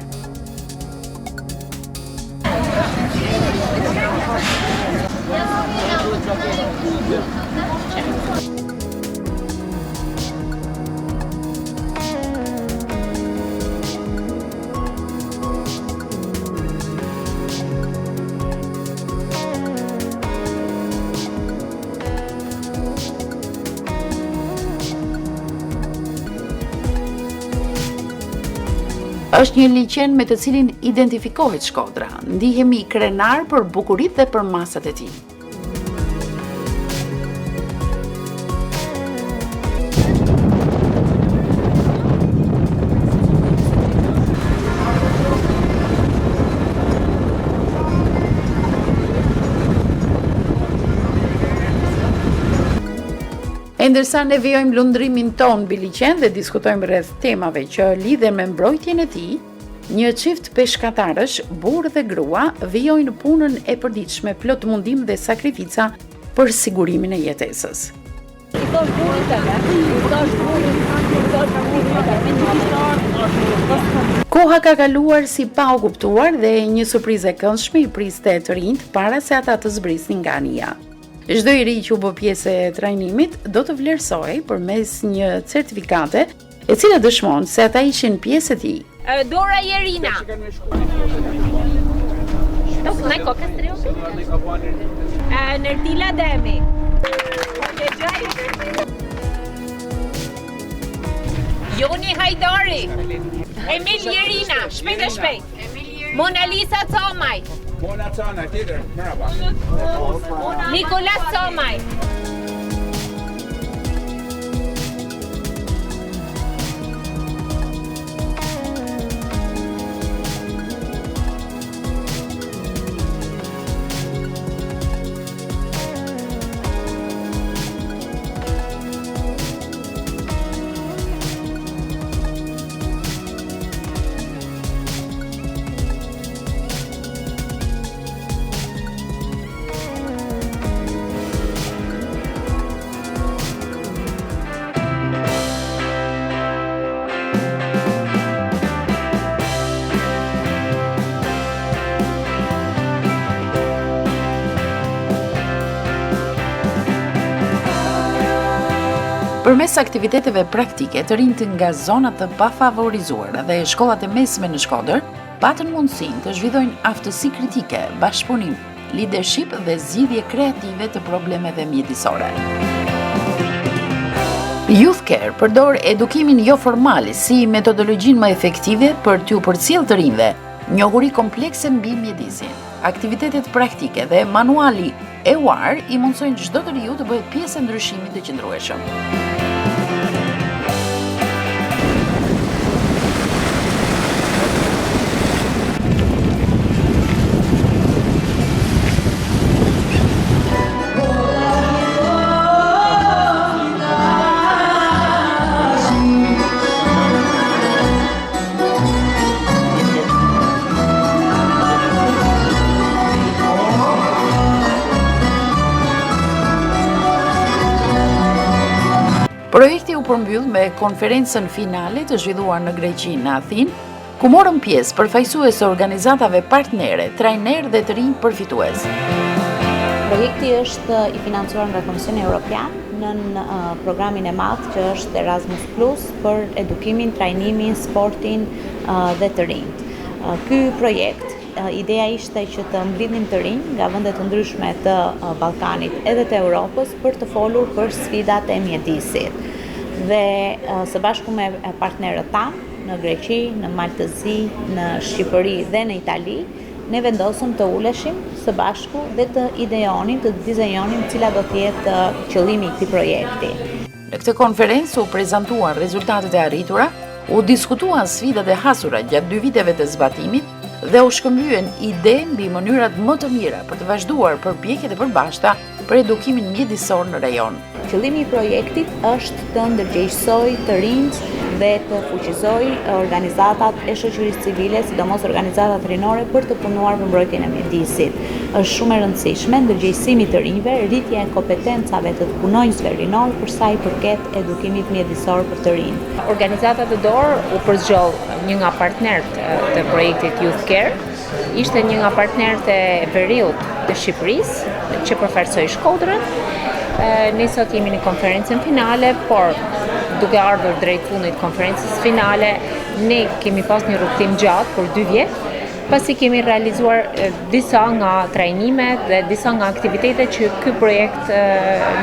Është një liçen me të cilin identifikohet Shkodra. Ndihemi krenar për bukuritë dhe për masat e tij. E ndërsa ne vijojmë lundrimin ton mbi liçen dhe diskutojmë rreth temave që lidhen me mbrojtjen e tij, një çift peshkatarësh, burr dhe grua, vijojnë punën e përditshme plot mundim dhe sakrifica për sigurimin e jetesës. Koha ka kaluar si pa u kuptuar dhe një surprizë e këndshme i priste të rinjt para se ata të zbrisnin nga anija. Çdo i ri që u bë pjesë e trajnimit do të vlerësohej përmes një certifikate e cila dëshmon se ata ishin pjesë e tij. Dora Jerina. Nuk ne kokë streupi. Nertila Demi. Joni Hajdari. Emil Jerina, shpejt e shpejt. Mona Lisa Comaj. Mona Comaj, tjetër, merhaba. Nikolas Comaj. Përmes aktiviteteve praktike, të rinjt nga zonat të pafavorizuara dhe shkollat e mesme në Shkodër patën mundësinë të zhvillojnë aftësi kritike, bashkëpunim, leadership dhe zgjidhje kreative të problemeve mjedisore. Youth Care përdor edukimin jo formal si metodologjinë më efektive për t'u përcjellë të rinjve, njohuri komplekse mbi mjedisin. Aktivitetet praktike dhe manuali EWAR i mundsojnë çdo të riu të bëhet pjesë e ndryshimit të qëndrueshëm. Projekti u përmbyll me konferencën finale të zhvilluar në Greqi në Athinë, ku morën pjesë përfaqësues organizatave partnere, trajner dhe të rinj përfitues. Projekti është i financuar nga Komisioni Evropian në programin e madh që është Erasmus Plus për edukimin, trajnimin, sportin dhe të rinjt. Ky projekt ideja ishte që të mblidhnim të rinj nga vende të ndryshme të Ballkanit edhe të Europës për të folur për sfidat e mjedisit. Dhe së bashku me partnerët tanë në Greqi, në Maltëzi, në Shqipëri dhe në Itali, ne vendosëm të uleshim së bashku dhe të ideonin, të dizenjonin cila do të jetë qëllimi i këtij projekti. Në këtë konferencë u prezantuan rezultatet e arritura, u diskutuan sfidat e hasura gjatë 2 viteve të zbatimit dhe u shkëmbyen ide mbi mënyrat më të mira për të vazhduar përpjekjet e përbashkëta për edukimin mjedisor në rajon. Qëllimi i projektit është të ndërgjegjësoj të rinjt dhe të fuqizoj organizatat e shoqërisë civile, sidomos organizatat rinore për të punuar për mbrojtjen e mjedisit. Është shumë e rëndësishme ndërgjegjësimi të rinjve, rritja e kompetencave të punonjësve rinor për sa i përket edukimit mjedisor për të rinj. Organizata të dorë u përzgjoll një nga partnerët të projektit Youth Care, ishte një nga partnerët e Veriut të Shqipërisë që përfaqësoi Shkodrën. Ne sot jemi në konferencën finale, por duke ardhur drejt fundit konferencës finale, ne kemi pas një rrugtim gjatë për 2 vjet, pasi kemi realizuar disa nga trajnimet dhe disa nga aktivitetet që ky projekt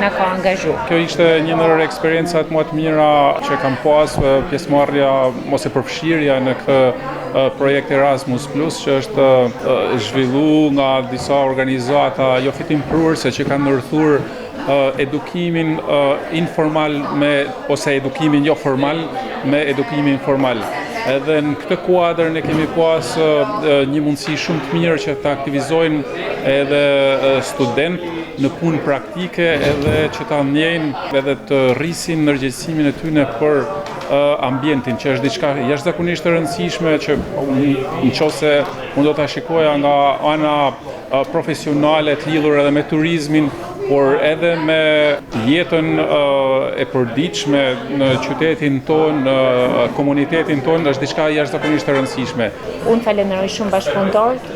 na ka angazhuar. Kjo ishte një ndër eksperiencat më të mira që kam pas, pjesëmarrja ose përfshirja në këtë projekt Erasmus Plus që është zhvilluar nga disa organizata jo fitimprurëse që kanë ndërthur edukimin informal ose edukimin jo formal me edukimin formal. Edhe në këtë kuadër ne kemi pas një mundësi shumë të mirë që të aktivizojnë edhe student në punë praktike edhe që ta ndjejnë edhe të rrisin ndërgjegjësimin e tyre për ambientin, që është diçka jashtëzakonisht e rëndësishme që nëse unë do ta shikoja nga ana profesionale të lidhur edhe me turizmin, por edhe me jetën e përditshme në qytetin tonë, në komunitetin tonë, është diçka jashtëzakonisht e rëndësishme. Unë falenderoj shumë bashkëpunëtorët,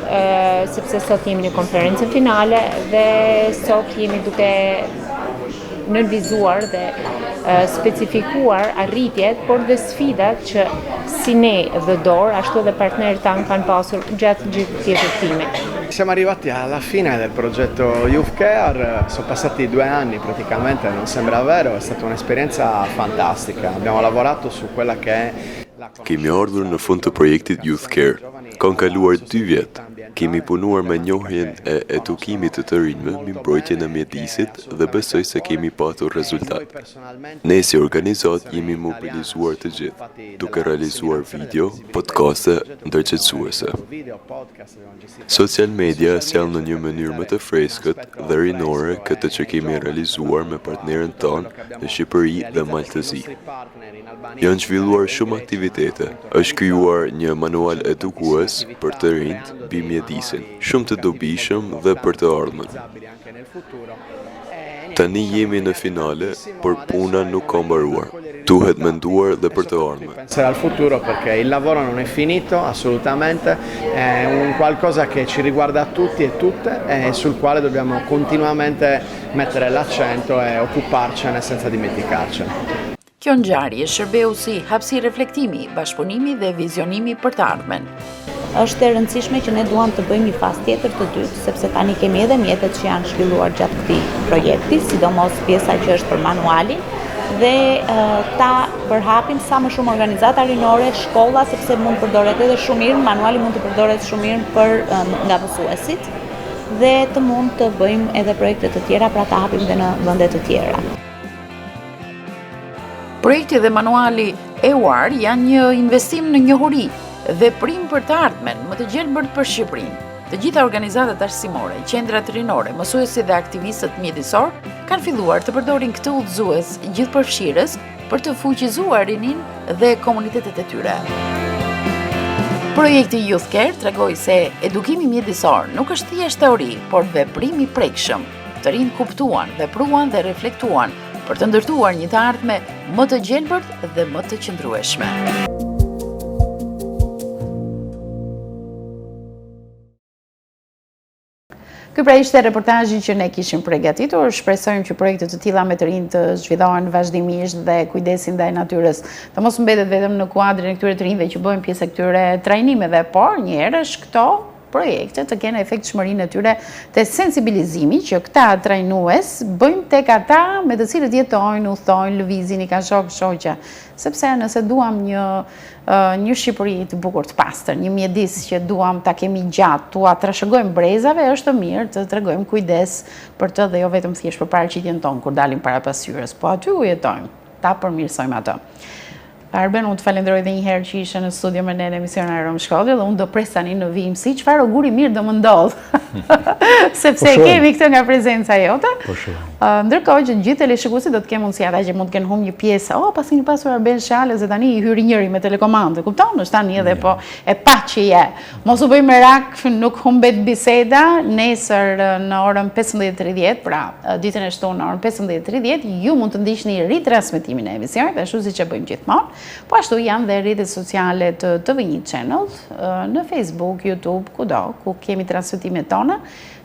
sepse sot jemi në konferencën finale dhe sot jemi duke nënvizuar dhe specifikuar arritjet, por dhe sfidat që si ne dhe dorë, ashtu edhe partnerët tanë kanë pasur gjatë gjithë jetës. Siamo arrivati alla fine del progetto Youth Care, sono passati 2 anni praticamente, non sembra vero, è stata un'esperienza fantastica. Abbiamo lavorato su quella che è Kemi ardhur në fund të projektit Youth Care. Kanë kaluar 2 vjet. Kemi punuar me njohjen e edukimit të rinjve mbi mbrojtjen e mjedisit dhe besoj se kemi patur rezultat. Ne si organizat jemi mobilizuar të gjithë, duke realizuar video, podcaste ndërgjegjësuese. Social media sjell në një mënyrë më të freskët dhe rinore këtë që kemi realizuar me partnerën tonë në Shqipëri dhe Maltëzi. Janë zhvilluar shumë aktivitete, është krijuar një manual edukues për të rinjt mbi mjedisin, shumë të dobishëm dhe për të ardhmen. Tani jemi në finale, por puna nuk ka mbaruar. Duhet menduar dhe për të ardhmen. Pensare al futuro perché il lavoro non è finito assolutamente, è un qualcosa che ci riguarda tutti e tutte e sul quale dobbiamo continuamente mettere l'accento e occuparcene senza dimenticarcene. Kjo ngjarje shërbeu si hapësi reflektimi, bashkëpunimi dhe vizionimi për të ardhmen. Është e rëndësishme që ne duam të bëjmë një fazë tjetër të dytë, sepse tani kemi edhe mjetet që janë zhvilluar gjatë këtij projekti, sidomos pjesa që është për manualin, dhe ta përhapim sa më shumë organizata rinore, shkolla, sepse mund të përdoret edhe shumë mirë, manuali mund të përdoret shumë mirë për nga mësuesit, dhe të mund të bëjmë edhe projekte të tjera, pra ta hapim dhe në vende të tjera. Projekti dhe manuali EUAR janë një investim në njohuri dhe prim për të ardhmen më të gjelbërt për Shqipërinë. Të gjitha organizatat arsimore, qendrat rinore, mësuesi dhe aktivistët mjedisor kanë filluar të përdorin këtë udhëzues gjithëpërfshirës për të fuqizuar rinin dhe komunitetet e tyre. Projekti Youth Care tregoi se edukimi mjedisor nuk është thjesht teori, por veprim i prekshëm. Të rinj kuptuan, vepruan dhe reflektuan për të ndërtuar një të ardhme më të gjelbërt dhe më të qëndrueshme. Ky pra ishte reportazhi që ne kishim përgatitur. Shpresojmë që projekte të tilla me të rinj të zhvillohen vazhdimisht dhe kujdesin ndaj natyrës. Të mos mbetet vetëm në kuadrin e këtyre të rinjve që bëjnë pjesë e këtyre trajnimeve, por një herësh këto projekte të kenë efektshmërinë e tyre të sensibilizimit që këta trajnues bëjmë tek ata me të cilët jetojnë, udhtojnë, lëvizin, i kanë shoqja. Sepse nëse duam një Shqipëri të bukur të pastër, një mjedis që duam ta kemi gjatë, tua trashëgojmë brezave, është mirë të tregojmë kujdes për të dhe jo vetëm thjesht për paraqitjen tonë kur dalim para pasqyrës, po aty ku jetojmë, ta përmirësojmë atë. Arben, unë të falenderoj dhe një herë që ishe në studio me ne në emision Aerom Shkodër dhe unë do pres tani në vijim si çfarë auguri mirë do më ndodhë. Sepse kemi këtë nga prezenca jote. Ndërkohë që gjithë teleshikuesit do të kemë mundësi ata që mund të kenë humbë një pjesë. Pasi një pasur Arben Shale se tani i hyri njëri me telekomandë. Kupton? Është tani edhe po e pa që je. Mos u bëj merak, nuk humbet biseda. Nesër në orën 15:30, pra ditën e shtunë në orën 15:30, ju mund të ndiqni ritransmetimin e emisionit, ashtu siç e bëjmë gjithmonë. Po ashtu janë dhe rrjetet sociale të TV1 Channel, në Facebook, YouTube, kudo, ku kemi transmetimet tona,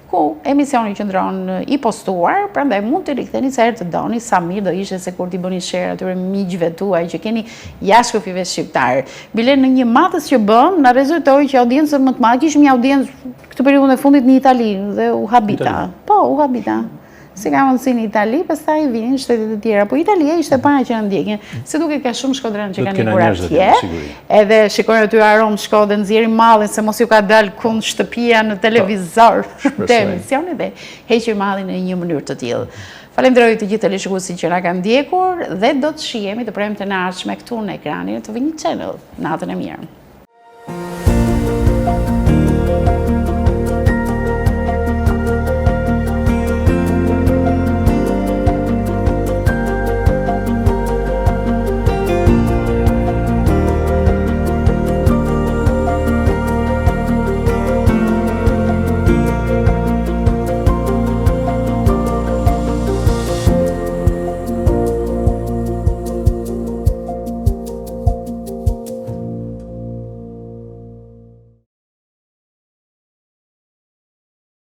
ku emisioni qëndron i postuar, prandaj mund të riktheni sa herë të doni, sa mirë do ishte se kur t'i bëni share atyre miqve tuaj që keni jashtë kufive shqiptar. Bile në një matës që bën, na rezultoi që audiencën më të madhe, kishim një audiencë këtë periudhën e fundit në Itali dhe u habita. Po, u habita. Si ka mundësi në Itali, pastaj vinin shtetet e tjera. Po Italia ishte para që në ndjekin, se duke ka shumë shkodran që kanë ikur atje, edhe shikojnë aty Aerom Shkodër, nxjerrin mallin se mos ju ka dalë kund shtëpia në televizor të emisioni dhe heqin mallin në një mënyrë të tillë. Falenderoj të gjithë teleshikuesit që na kanë ndjekur dhe do të shihemi të premten e ardhshme këtu në ekranin e TV1 Channel. Natën e mirë.